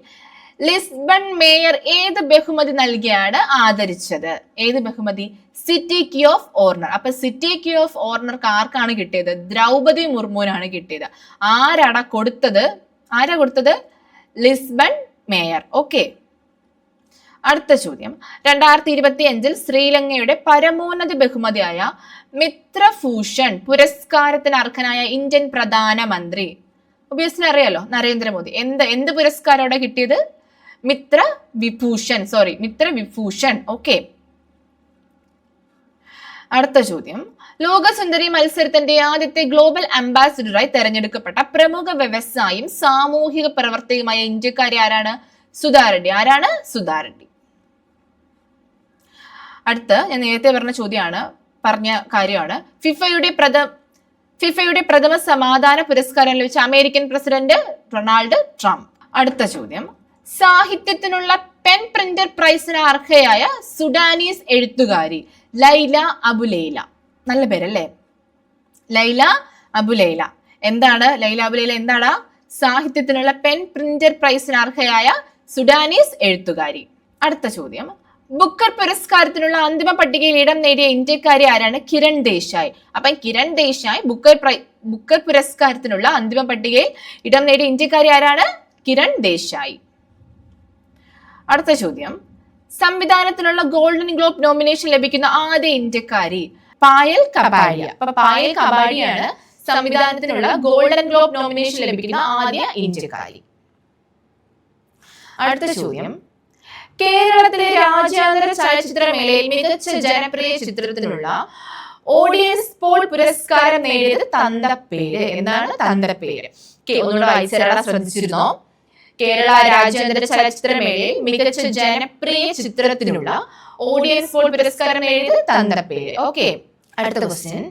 ലിസ്ബൺ മേയർ ഏത് ബഹുമതി നൽകിയാണ് ആദരിച്ചത്? ഏത് ബഹുമതി? City key of honour. അപ്പൊ സിറ്റി കീ ഓഫ് ഓർണർ ആർക്കാണ് കിട്ടിയത്? ദ്രൗപദി മുർമുവിനാണ് കിട്ടിയത്. ആരാ കൊടുത്തത്? Lisbon mayor. ഓക്കെ, അടുത്ത ചോദ്യം, 2025 ശ്രീലങ്കയുടെ പരമോന്നത ബഹുമതിയായ മിത്രഭൂഷൺ പുരസ്കാരത്തിന് അർഹനായ ഇന്ത്യൻ പ്രധാനമന്ത്രി, ഒബിയസ്ലി അറിയാലോ, നരേന്ദ്രമോദി. എന്ത് പുരസ്കാരമാണ് കിട്ടിയത്? മിത്രവിഭൂഷൺ. ഓക്കെ. അടുത്ത ചോദ്യം, ലോകസുന്ദരി മത്സരത്തിന്റെ ആദ്യത്തെ ഗ്ലോബൽ അംബാസിഡറായി തെരഞ്ഞെടുക്കപ്പെട്ട പ്രമുഖ വ്യവസായിയും സാമൂഹിക പ്രവർത്തകയുമായ ഇന്ത്യക്കാരി ആരാണ്? സുധാറെഡ്ഡി. ആരാണ്? സുധാറെഡ്ഡി. അടുത്ത് ഞാൻ നേരത്തെ പറഞ്ഞ കാര്യമാണ്, ഫിഫയുടെ പ്രഥമ സമാധാന പുരസ്കാരം ലഭിച്ച അമേരിക്കൻ പ്രസിഡന്റ് ഡൊണാൾഡ് ട്രംപ്. അടുത്ത ചോദ്യം, സാഹിത്യത്തിനുള്ള പെൻ പ്രിന്റർ പ്രൈസിന് അർഹയായ സുഡാനീസ് എഴുത്തുകാരി ലൈല അബുലൈല. നല്ല പേരല്ലേ, ലൈല അബുലൈല. എന്താണ് ലൈല അബുലൈല? എന്താണ്? സാഹിത്യത്തിനുള്ള പെൻ പ്രിന്റർ പ്രൈസിന് അർഹയായ സുഡാനീസ് എഴുത്തുകാരി. അടുത്ത ചോദ്യം, ബുക്കർ പുരസ്കാരത്തിനുള്ള അന്തിമ പട്ടികയിൽ ഇടം നേടിയ ഇന്ത്യക്കാരി ആരാണ്? കിരൺ ദേശായി. അപ്പം കിരൺ ദേശായി ബുക്കർ പുരസ്കാരത്തിനുള്ള അന്തിമ പട്ടികയിൽ ഇടം നേടിയ ഇന്ത്യക്കാരി ആരാണ്? കിരൺ ദേശായി. അടുത്ത ചോദ്യം, സംവിധാനത്തിനുള്ള ഗോൾഡൻ ഗ്ലോബ് നോമിനേഷൻ ലഭിക്കുന്ന ആദ്യ ഇന്ത്യക്കാരി പായൽ കബാഡിയ. അപ്പൊ പായൽ കബാഡിയാണ് സംവിധാനത്തിനുള്ള ഗോൾഡൻ ഗ്ലോബ് നോമിനേഷൻ ലഭിക്കുന്ന ആദ്യ ഇന്ത്യക്കാരി. അടുത്ത ചോദ്യം, കേരളത്തിലെ രാജ്യാന്തര ചലച്ചിത്രമേളയിൽ മികച്ച ജനപ്രിയ ചിത്രത്തിനുള്ള ഓഡിയൻസ് പോൾ പുരസ്കാരം നേടിയത് തന്തപ്പേര്. എന്താണ്? തന്തപ്പേര്. ഒന്നുകൂടെ വായിച്ചാൽ ശ്രദ്ധിച്ചിരുന്നോ? കേരള രാജ്യാന്തര ചലച്ചിത്രമേളയിൽ മികച്ച ജനപ്രിയ ചിത്രത്തിനുള്ള ഓഡിയൻസ് പോൾ പുരസ്കാരം നേടിയത് തന്തപ്പേര്. ഓക്കെ. അടുത്ത ക്വസ്റ്റ്യൻ,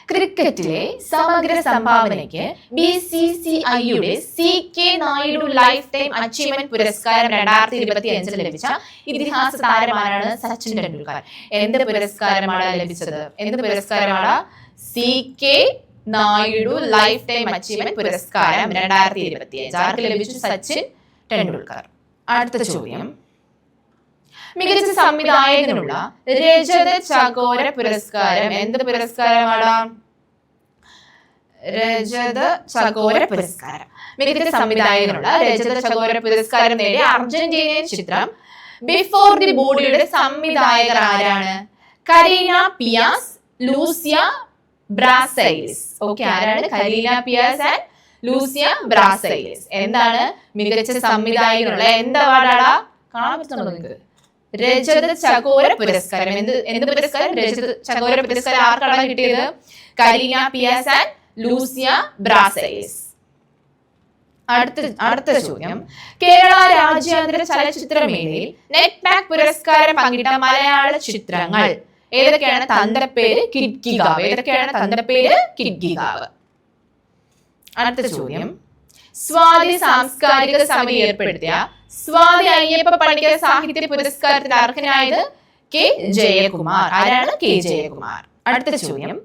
ക്രിക്കറ്റിലെ സമഗ്ര സംഭാവനയ്ക്ക് BCCIയുടെ CK Naidu life time achievement പുരസ്കാരം 2025 ലഭിച്ച ഇതിഹാസ താരമാരാണ്? സച്ചിൻ ടെണ്ടുൽക്കർ. എന്ത് പുരസ്കാരമാണ് ലഭിച്ചത്? എന്ത് പുരസ്കാരമാണ്? CK Naidu life time achievement പുരസ്കാരം 2025 ആർക്ക് ലഭിച്ചു? സച്ചിൻ ടെണ്ടുൽക്കർ. അടുത്ത ചോദ്യം, മികച്ച സംവിധായകനുള്ള രജത ചകോര പുരസ്കാരം എന്ത് പുരസ്കാരമാണ്? രജത ചകോര പുരസ്കാരം. മികച്ച സംവിധായകനുള്ള രജത ചകോര പുരസ്കാരം നേടിയ അർജന്റീനിയൻ ചിത്രം ബിഫോർ ദി ബോഡിയുടെ സംവിധായകർ ആരാണ്? Karina Piaz, Lucia Brasilis. Okay. ആരാണ്? Karina Piaz and Lucia Brasilis. എന്താണ്? മികച്ച സംവിധായകനുള്ള എന്ത് അവാർഡാടാ? കാണാൻ പറ്റുന്നുണ്ടോ നിങ്ങൾക്ക്? രജത ചകോര പുരസ്കാരം. എന്ത് പുരസ്കാരം? രജത ചകോര പുരസ്കാരം ആർക്കാണ് കിട്ടിയത്? Karina Piaz and Lucia Brasilis. അടുത്ത ചോദ്യം, കേരള രാജ്യാന്തര ചലച്ചിത്രമേളയിൽ നെറ്റ് പാക്ക് പുരസ്കാരം പങ്കിട്ട മലയാള ചിത്രങ്ങൾ ഏതൊക്കെയാണ്? തന്തപ്പേര്, കിഡ്കിഗാവ്. ഏതൊക്കെയാണ്? തന്തപ്പേര്, കിഡ്കിഗാവ്. അടുത്ത ചോദ്യം, സ്വാതി സാംസ്കാരിക സമിതി ഏർപ്പെടുത്തിയ സ്വാതി അയ്യപ്പ പണിക്കർ സാഹിത്യ പുരസ്കാരത്തിന് അർഹനായത് K. ജയകുമാർ. ആരാണ്? K. ജയകുമാർ. അടുത്ത ചോദ്യം,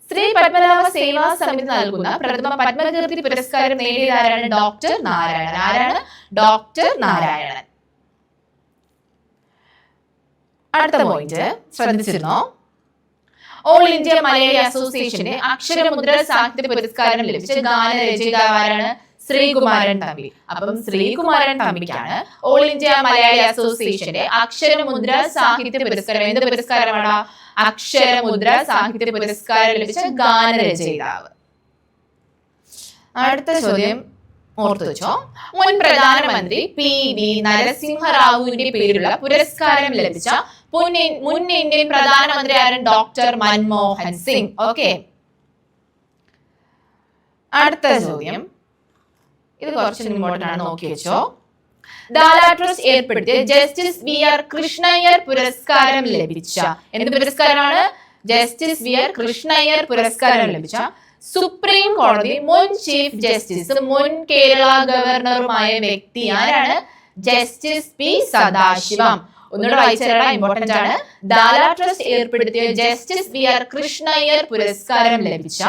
ശ്രീ പത്മനാഭ സേവാ സമിതി നൽകുന്ന പ്രഥമ പത്മകീർത്തി പുരസ്കാരം നേടിയത് ആരാണ്? ഡോക്ടർ നാരായണൻ. ആരാണ്? ഡോക്ടർ നാരായണൻ. അടുത്ത പോയിന്റ് ശ്രദ്ധിച്ചിരുന്നോ? ഓൾ ഇന്ത്യ മലയാളി അസോസിയേഷന്റെ അക്ഷരമുദ്ര സാഹിത്യ പുരസ്കാരം ലഭിച്ച ഗാനരചയിതാവ് ആരാണ്? ശ്രീകുമാരൻ തമ്പി. അപ്പം ശ്രീകുമാരൻ തമ്പിക്കാണ് ഓൾ ഇന്ത്യ മലയാളി അസോസിയേഷന്റെ അക്ഷരമുദ്ര സാഹിത്യ പുരസ്കാരം. എന്ത് പുരസ്കാരമാണ്? അക്ഷരമുദ്ര സാഹിത്യ പുരസ്കാരം ലഭിച്ച ഗാനരചയിതാവ്. അടുത്ത ചോദ്യം ഓർത്തു വെച്ചോ, മുൻ പ്രധാനമന്ത്രി PV നരസിംഹറാവുവിന്റെ പേരിലുള്ള പുരസ്കാരം ലഭിച്ച മുൻ ഇന്ത്യൻ പ്രധാനമന്ത്രി ആരാണ്? ഡോക്ടർ മൻമോഹൻ സിംഗ്. ഓക്കെ. അടുത്ത ചോദ്യം, ഇത് കുറച്ച് ഇമ്പോർട്ടന്റ് ആണ്, നോക്കി വെച്ചോ. ദാലാ ട്രസ്റ്റ് ഏർപ്പെടുത്തിയ ജസ്റ്റിസ് VR കൃഷ്ണയ്യർ പുരസ്കാരം ലഭിച്ച എന്ത് പുരസ്കാരമാണ്? ജസ്റ്റിസ് VR കൃഷ്ണയ്യർ പുരസ്കാരം ലഭിച്ച സുപ്രീം കോടതി മുൻ ചീഫ് ജസ്റ്റിസ് മുൻ കേരള ഗവർണറുമായ വ്യക്തി ആരാണ്? Justice P. സദാശിവം. ഒന്നുകൂടെ വായിച്ചാൽ ഇമ്പോർട്ടന്റ് ആണ്. ദാലാ ട്രസ്റ്റ് ഏർപ്പെടുത്തിയ ജസ്റ്റിസ് VR കൃഷ്ണയ്യർ പുരസ്കാരം ലഭിച്ച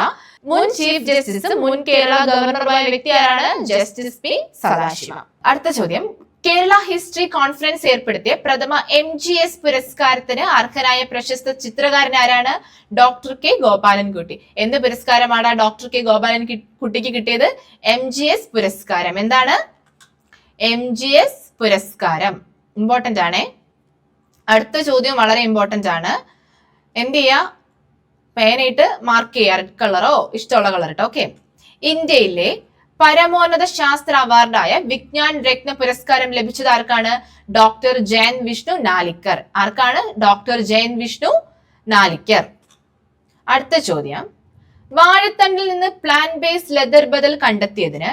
മുൻ ചീഫ് ജസ്റ്റിസ് മുൻ കേരള ഗവർണറുമായ വ്യക്തി ആരാണ്? Justice P. സദാശിവം. അടുത്ത ചോദ്യം, കേരള ഹിസ്റ്ററി കോൺഫറൻസ് ഏർപ്പെടുത്തിയ പ്രഥമ MGS പുരസ്കാരത്തിന് അർഹനായ പ്രശസ്ത ചിത്രകാരൻ ആരാണ്? Doctor K. ഗോപാലൻകുട്ടി. എന്ത് പുരസ്കാരമാണ് ഡോക്ടർ K. ഗോപാലൻകുട്ടിക്ക് കിട്ടിയത്? MGS പുരസ്കാരം. എന്താണ്? MGS പുരസ്കാരം. ഇമ്പോർട്ടന്റ് ആണ്. അടുത്ത ചോദ്യം വളരെ ഇമ്പോർട്ടന്റ് ആണ്. എന്ത് ചെയ്യുക, പേനയിട്ട് മാർക്ക് ചെയ്യുക, റെഡ് കളറോ ഇഷ്ടമുള്ള കളർ ഇട്ടോ. ഓക്കെ. ഇന്ത്യയിലെ പരമോന്നത ശാസ്ത്ര അവാർഡായ വിജ്ഞാൻ രത്ന പുരസ്കാരം ലഭിച്ചത് ആർക്കാണ്? ഡോക്ടർ ജയൻ വിഷ്ണു നാലിക്കർ. ആർക്കാണ്? ഡോക്ടർ ജയൻ വിഷ്ണു നാലിക്കർ. അടുത്ത ചോദ്യം, വാഴത്തണ്ടിൽ നിന്ന് പ്ലാന്റ് ബേസ്ഡ് ലെതർ ബദൽ കണ്ടെത്തിയതിന്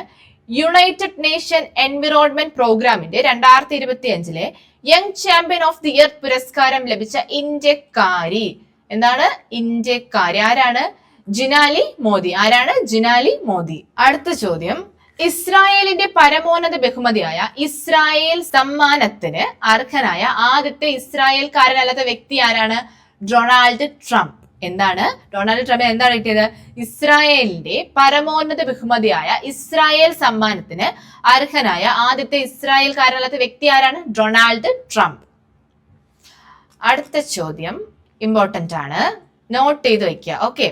യുണൈറ്റഡ് നേഷൻ എൻവിറോൺമെന്റ് പ്രോഗ്രാമിന്റെ 2025 young champion of the year പുരസ്കാരം ലഭിച്ച ഇന്ത്യക്കാരി. എന്താണ്? ഇന്ത്യക്കാരി ആരാണ്? ജിനാലി മോദി. ആരാണ്? ജിനാലി മോദി. അടുത്ത ചോദ്യം, ഇസ്രായേലിന്റെ പരമോന്നത ബഹുമതിയായ ഇസ്രായേൽ സമ്മാനത്തിന് അർഹനായ ആദ്യത്തെ ഇസ്രായേൽക്കാരനല്ലാത്ത വ്യക്തി ആരാണ്? Donald Trump. എന്താണ്? ഡൊണാൾഡ് ട്രംപ് എന്താണ് കിട്ടിയത്? ഇസ്രായേലിന്റെ പരമോന്നത ബഹുമതിയായ ഇസ്രായേൽ സമ്മാനത്തിന് അർഹനായ ആദ്യത്തെ ഇസ്രായേൽക്കാരനല്ലാത്ത വ്യക്തി ആരാണ്? Donald Trump. അടുത്ത ചോദ്യം ഇമ്പോർട്ടന്റ് ആണ്, നോട്ട് ചെയ്ത് വെക്കുക. ഓക്കെ.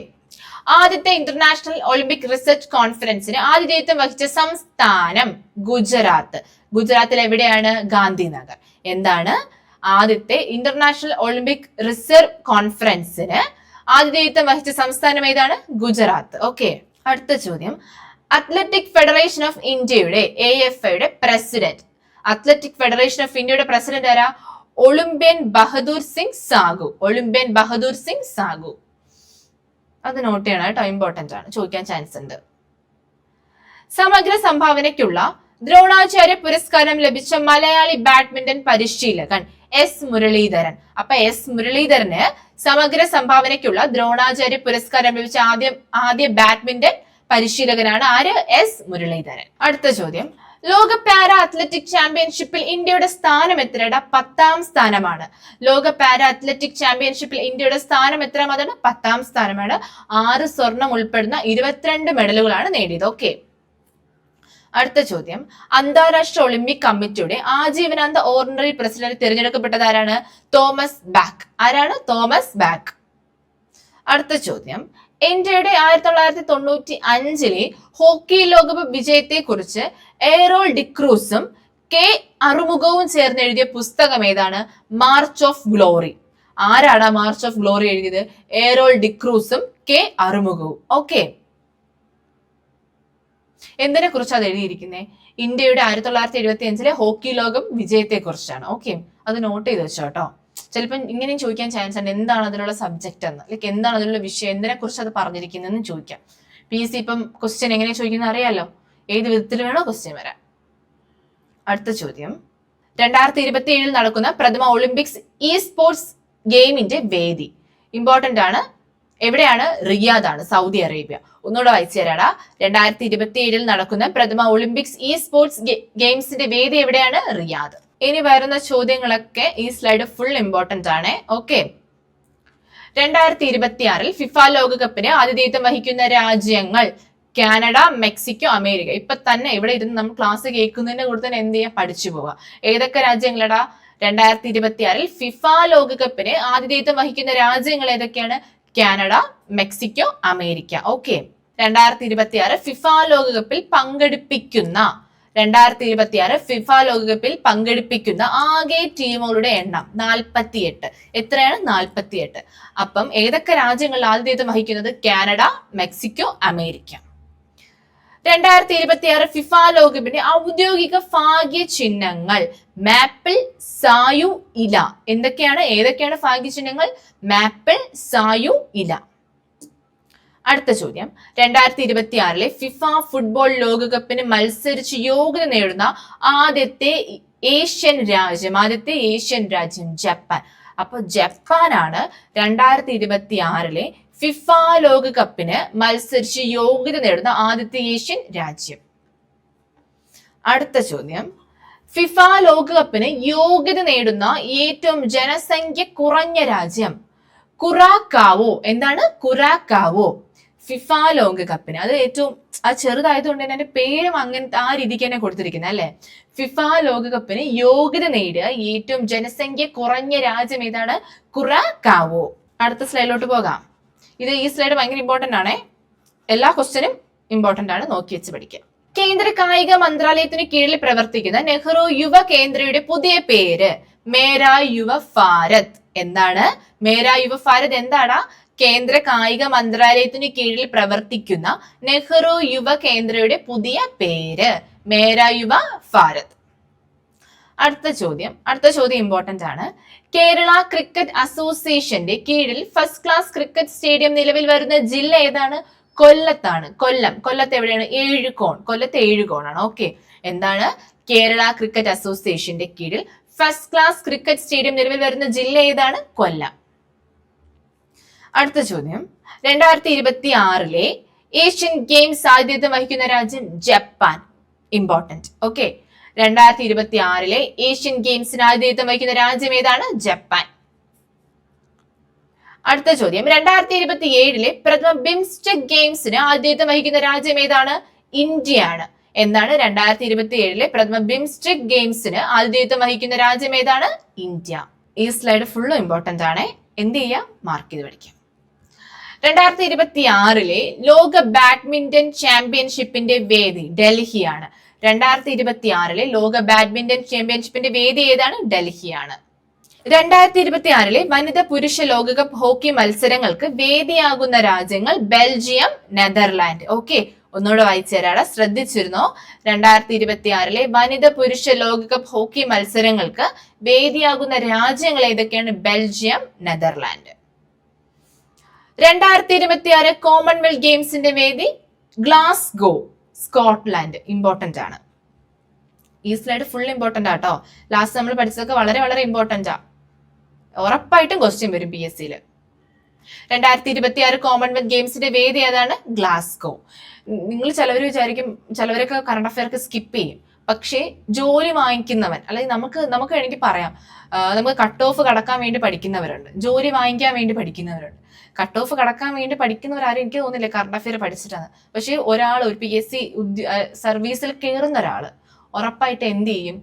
ആദ്യത്തെ ഇന്റർനാഷണൽ ഒളിമ്പിക് റിസർച്ച് കോൺഫറൻസിന് ആതിഥേയത്വം വഹിച്ച സംസ്ഥാനം ഗുജറാത്ത്. ഗുജറാത്തിൽ എവിടെയാണ്? ഗാന്ധിനഗർ. എന്താണ്? ആദ്യത്തെ ഇന്റർനാഷണൽ ഒളിമ്പിക് റിസർച്ച് കോൺഫറൻസിന് ആതിഥേയത്വം വഹിച്ച സംസ്ഥാനം ഏതാണ്? ഗുജറാത്ത്. ഓക്കെ. അടുത്ത ചോദ്യം, അത്ലറ്റിക് ഫെഡറേഷൻ ഓഫ് ഇന്ത്യയുടെ AFIയുടെ പ്രസിഡന്റ്. അത്ലറ്റിക് ഫെഡറേഷൻ ഓഫ് ഇന്ത്യയുടെ പ്രസിഡന്റ് ആരാ? ഒളിമ്പ്യൻ ബഹദൂർ സിംഗ് സാഗു. ഒളിമ്പ്യൻ ബഹദൂർ സിംഗ് സാഗു. അത് നോട്ട് ചെയ്യണം കേട്ടോ, ഇമ്പോർട്ടന്റ് ആണ്, ചോദിക്കാൻ ചാൻസ് ഉണ്ട്. സമഗ്ര സംഭാവനയ്ക്കുള്ള ദ്രോണാചാര്യ പുരസ്കാരം ലഭിച്ച മലയാളി ബാഡ്മിന്റൺ പരിശീലകൻ എസ് മുരളീധരൻ. അപ്പൊ എസ് മുരളീധരന് സമഗ്ര സംഭാവനയ്ക്കുള്ള ദ്രോണാചാര്യ പുരസ്കാരം ലഭിച്ച ആദ്യ ബാഡ്മിന്റൺ പരിശീലകനാണ് ആര്? എസ് മുരളീധരൻ. അടുത്ത ചോദ്യം, ലോക പാരാ അത്ലറ്റിക് ചാമ്പ്യൻഷിപ്പിൽ ഇന്ത്യയുടെ സ്ഥാനം എത്രയുടെ? 10ാം സ്ഥാനമാണ്. ലോക പാരാ അത്ലറ്റിക് ചാമ്പ്യൻഷിപ്പിൽ ഇന്ത്യയുടെ സ്ഥാനം എത്രാമതാണ്? 10ാം സ്ഥാനമാണ്. 6 സ്വർണം ഉൾപ്പെടുന്ന 22 മെഡലുകളാണ് നേടിയത്. ഓക്കെ. അടുത്ത ചോദ്യം, അന്താരാഷ്ട്ര ഒളിമ്പിക് കമ്മിറ്റിയുടെ ആജീവനാന്ത ഓർഡിനറി പ്രസിഡന്റ് തിരഞ്ഞെടുക്കപ്പെട്ടത് ആരാണ്? Thomas Bach. ആരാണ്? Thomas Bach. അടുത്ത ചോദ്യം, ഇന്ത്യയുടെ 1995 ഹോക്കി ലോകകപ്പ് വിജയത്തെ കുറിച്ച് എയറോൾ ഡിക്രൂസും കെ അറുമുഖവും ചേർന്ന് എഴുതിയ പുസ്തകം ഏതാണ്? March of glory. ആരാണ് മാർച്ച് ഓഫ് ഗ്ലോറി എഴുതിയത്? എയറോൾ ഡിക്രൂസും കെ അറുമുഖവും. ഓക്കെ. എന്തിനെ കുറിച്ചാണ് അത് എഴുതിയിരിക്കുന്നത്? ഇന്ത്യയുടെ 1975 ഹോക്കി ലോകം വിജയത്തെ കുറിച്ചാണ്. ഓക്കെ, അത് നോട്ട് ചെയ്ത് വെച്ചോ കേട്ടോ. ചിലപ്പോൾ ഇങ്ങനെയും ചോദിക്കാൻ ചാൻസ് ഉണ്ട്, എന്താണ് അതിലുള്ള സബ്ജക്ട് എന്ന്, ലൈക്ക് എന്താണ് അതിലുള്ള വിഷയം, എന്തിനെ കുറിച്ച് അത് പറഞ്ഞിരിക്കുന്നതെന്ന് ചോദിക്കാം. PC ഇപ്പം ക്വസ്റ്റ്യൻ എങ്ങനെ ചോദിക്കുന്നത് അറിയാലോ, ഏത് വിധത്തിൽ വേണോ ക്വസ്റ്റ്യൻ വരാം. അടുത്ത ചോദ്യം, 2027 നടക്കുന്ന പ്രഥമ ഒളിമ്പിക്സ് സ്പോർട്സ് ഗെയിമിന്റെ വേദി ഇമ്പോർട്ടന്റ് ആണ്. എവിടെയാണ്? റിയാദ് ആണ്, സൗദി അറേബ്യ. ഒന്നുകൂടെ വായിച്ചു തരാടാ. 2027 നടക്കുന്ന പ്രഥമ ഒളിമ്പിക്സ് സ്പോർട്സ് ഗെയിംസിന്റെ വേദി എവിടെയാണ്? റിയാദ്. ഇനി വരുന്ന ചോദ്യങ്ങളൊക്കെ ഈ സ്ലൈഡ് ഫുൾ ഇമ്പോർട്ടന്റ് ആണ്. ഓക്കെ. 2026 ഫിഫ ലോകകപ്പിന് ആതിഥേയത്വം വഹിക്കുന്ന രാജ്യങ്ങൾ കാനഡ, മെക്സിക്കോ, അമേരിക്ക. ഇപ്പൊ തന്നെ ഇവിടെ ഇരുന്ന് നമ്മൾ ക്ലാസ് കേൾക്കുന്നതിന്റെ കൂടെ തന്നെ എന്ത് ചെയ്യാൻ പഠിച്ചു പോവാ. ഏതൊക്കെ രാജ്യങ്ങളടാ? 2026 ഫിഫ ലോകകപ്പിന് ആതിഥേയത്വം വഹിക്കുന്ന രാജ്യങ്ങൾ ഏതൊക്കെയാണ്? Canada, Mexico, America. Okay. 2026 FIFA ലോകകപ്പിൽ പങ്കെടുപ്പിക്കുന്ന 2026 ഫിഫ ലോകകപ്പിൽ പങ്കെടുപ്പിക്കുന്ന ആകെ ടീമുകളുടെ എണ്ണം 48. എത്രയാണ്? 48. അപ്പം ഏതൊക്കെ രാജ്യങ്ങളിൽ ആതിഥേയത്വം വഹിക്കുന്നത്? Canada, Mexico, America. 2026 ഫിഫ ലോകകപ്പിന്റെ ഔദ്യോഗിക ഭാഗ്യ ചിഹ്നങ്ങൾ മാപ്പിൾ, സായു, ഇല. എന്തൊക്കെയാണ്? ഏതൊക്കെയാണ് ഭാഗ്യ ചിഹ്നങ്ങൾ? മാപ്പിൾ, സായു, ഇല. അടുത്ത ചോദ്യം, 2026 ഫിഫ ഫുട്ബോൾ ലോകകപ്പിന് മത്സരിച്ച് യോഗ്യത നേടുന്ന ആദ്യത്തെ ഏഷ്യൻ രാജ്യം ജപ്പാൻ. അപ്പൊ ജപ്പാനാണ് 2026 ഫിഫ ലോകകപ്പിന് മത്സരിച്ച് യോഗ്യത നേടുന്ന ആദ്യത്തെ ഏഷ്യൻ രാജ്യം. അടുത്ത ചോദ്യം, ഫിഫ ലോകകപ്പിന് യോഗ്യത നേടുന്ന ഏറ്റവും ജനസംഖ്യ കുറഞ്ഞ രാജ്യം കുറാക്കാവോ. എന്താണ്? കുറാക്കാവോ. ഫിഫ ലോകകപ്പിന് അത് ഏറ്റവും ചെറുതായതുകൊണ്ട് തന്നെ എന്റെ പേരും അങ്ങനത്തെ ആ രീതിക്ക് തന്നെ കൊടുത്തിരിക്കുന്നത് അല്ലെ. ഫിഫ ലോകകപ്പിന് യോഗ്യത നേടിയ ഏറ്റവും ജനസംഖ്യ കുറഞ്ഞ രാജ്യം ഏതാണ്? കുറാക്കാവോ. അടുത്ത സ്ലൈഡിലോട്ട് പോകാം. ഈ സ്ലൈഡ് ഭയങ്കര ഇമ്പോർട്ടന്റ് ആണേ, എല്ലാ ക്വസ്റ്റ്യനും ഇമ്പോർട്ടന്റ് ആണ്, നോക്കി വെച്ച് പഠിക്കാം. കേന്ദ്ര കായിക മന്ത്രാലയത്തിന് കീഴിൽ പ്രവർത്തിക്കുന്ന നെഹ്റു യുവ കേന്ദ്രയുടെ പുതിയ പേര് മേരാ യുവ ഭാരത്. എന്താണ് മേരാ യുവ ഭാരത്? എന്താടാ? കേന്ദ്ര കായിക മന്ത്രാലയത്തിന് കീഴിൽ പ്രവർത്തിക്കുന്ന നെഹ്റു യുവ കേന്ദ്രയുടെ പുതിയ പേര് മേരാ യുവ ഭാരത്. അടുത്ത ചോദ്യം ഇമ്പോർട്ടന്റ് ആണ്. കേരള ക്രിക്കറ്റ് അസോസിയേഷന്റെ കീഴിൽ ഫസ്റ്റ് ക്ലാസ് ക്രിക്കറ്റ് സ്റ്റേഡിയം നിലവിൽ വരുന്ന ജില്ല ഏതാണ്? കൊല്ലത്താണ്. കൊല്ലത്ത് എവിടെയാണ്? കൊല്ലത്ത് ഏഴുകോണാണ്. ഓക്കെ. എന്താണ്? കേരള ക്രിക്കറ്റ് അസോസിയേഷന്റെ കീഴിൽ ഫസ്റ്റ് ക്ലാസ് ക്രിക്കറ്റ് സ്റ്റേഡിയം നിലവിൽ വരുന്ന ജില്ല ഏതാണ്? കൊല്ലം. അടുത്ത ചോദ്യം, 2026 ഏഷ്യൻ ഗെയിംസ് ആതിഥ്യം വഹിക്കുന്ന രാജ്യം ജപ്പാൻ. ഇമ്പോർട്ടന്റ്. ഓക്കെ. 2026 ഏഷ്യൻ ഗെയിംസിന് ആതിഥ്യം വഹിക്കുന്ന രാജ്യം ഏതാണ്? ജപ്പാൻ. അടുത്ത ചോദ്യം, 2027 പ്രഥമ ബിംസ്റ്റെക് ഗെയിംസിന് ആതിഥ്യം വഹിക്കുന്ന രാജ്യം ഏതാണ്? ഇന്ത്യയാണ്. എന്താണ്? 2027 പ്രഥമ ബിംസ്റ്റെക് ഗെയിംസിന് ആതിഥ്യം വഹിക്കുന്ന രാജ്യം ഏതാണ്? ഇന്ത്യ. ഈ സ്ലൈഡ് ഫുള്ളും ഇമ്പോർട്ടന്റ് ആണ്. എന്ത് ചെയ്യാം? മാർക്ക് ചെയ്ത് പഠിക്കാം. 2026 ലോക ബാഡ്മിന്റൺ ചാമ്പ്യൻഷിപ്പിന്റെ വേദി ഡൽഹിയാണ്. 2026 ലോക ബാഡ്മിന്റൺ ചാമ്പ്യൻഷിപ്പിന്റെ വേദി ഏതാണ്? ഡൽഹിയാണ്. 2026 വനിതാ പുരുഷ ലോകകപ്പ് ഹോക്കി മത്സരങ്ങൾക്ക് വേദിയാകുന്ന രാജ്യങ്ങൾ ബെൽജിയം, നെതർലാൻഡ്. ഓക്കെ, ഒന്നുകൂടെ വായിച്ചു തരാടാ, ശ്രദ്ധിച്ചിരുന്നോ? 2026 വനിതാ പുരുഷ ലോകകപ്പ് ഹോക്കി മത്സരങ്ങൾക്ക് വേദിയാകുന്ന രാജ്യങ്ങൾ ഏതൊക്കെയാണ്? Belgium, Netherland. 2026 കോമൺവെൽത്ത് ഗെയിംസിന്റെ വേദി ഗ്ലാസ്ഗോ, സ്കോട്ട്ലാൻഡ്. ഇമ്പോർട്ടന്റ് ആണ്. ഈ സ്ലൈഡ് ഫുൾ ഇമ്പോർട്ടന്റ് ആട്ടോ. ലാസ്റ്റ് നമ്മൾ പഠിച്ചതൊക്കെ വളരെ വളരെ ഇമ്പോർട്ടന്റ് ആ. ഉറപ്പായിട്ടും ക്വസ്റ്റ്യൻ വരും PSC 2026 കോമൺവെൽത്ത് ഗെയിംസിന്റെ വേദി ഏതാണ്? ഗ്ലാസ്ഗോ. നിങ്ങൾ ചിലവർ വിചാരിക്കും, ചിലവരൊക്കെ കറണ്ട് അഫയർക്ക് സ്കിപ്പ് ചെയ്യും. പക്ഷേ ജോലി വാങ്ങിക്കുന്നവൻ, അല്ലെങ്കിൽ നമുക്ക് വേണമെങ്കിൽ പറയാം, നമുക്ക് കട്ട് ഓഫ് കടക്കാൻ വേണ്ടി പഠിക്കുന്നവരുണ്ട്, ജോലി വാങ്ങിക്കാൻ വേണ്ടി പഠിക്കുന്നവരുണ്ട്. കട്ട് ഓഫ് കടക്കാൻ വേണ്ടി പഠിക്കുന്നവരാരും എനിക്ക് തോന്നുന്നില്ല കറണ്ട് അഫയർ പഠിച്ചിട്ടാണ്. പക്ഷെ ഒരാൾ ഒരു PSC സർവീസിൽ കയറുന്ന ഒരാള് ഉറപ്പായിട്ട് എന്ത് ചെയ്യും?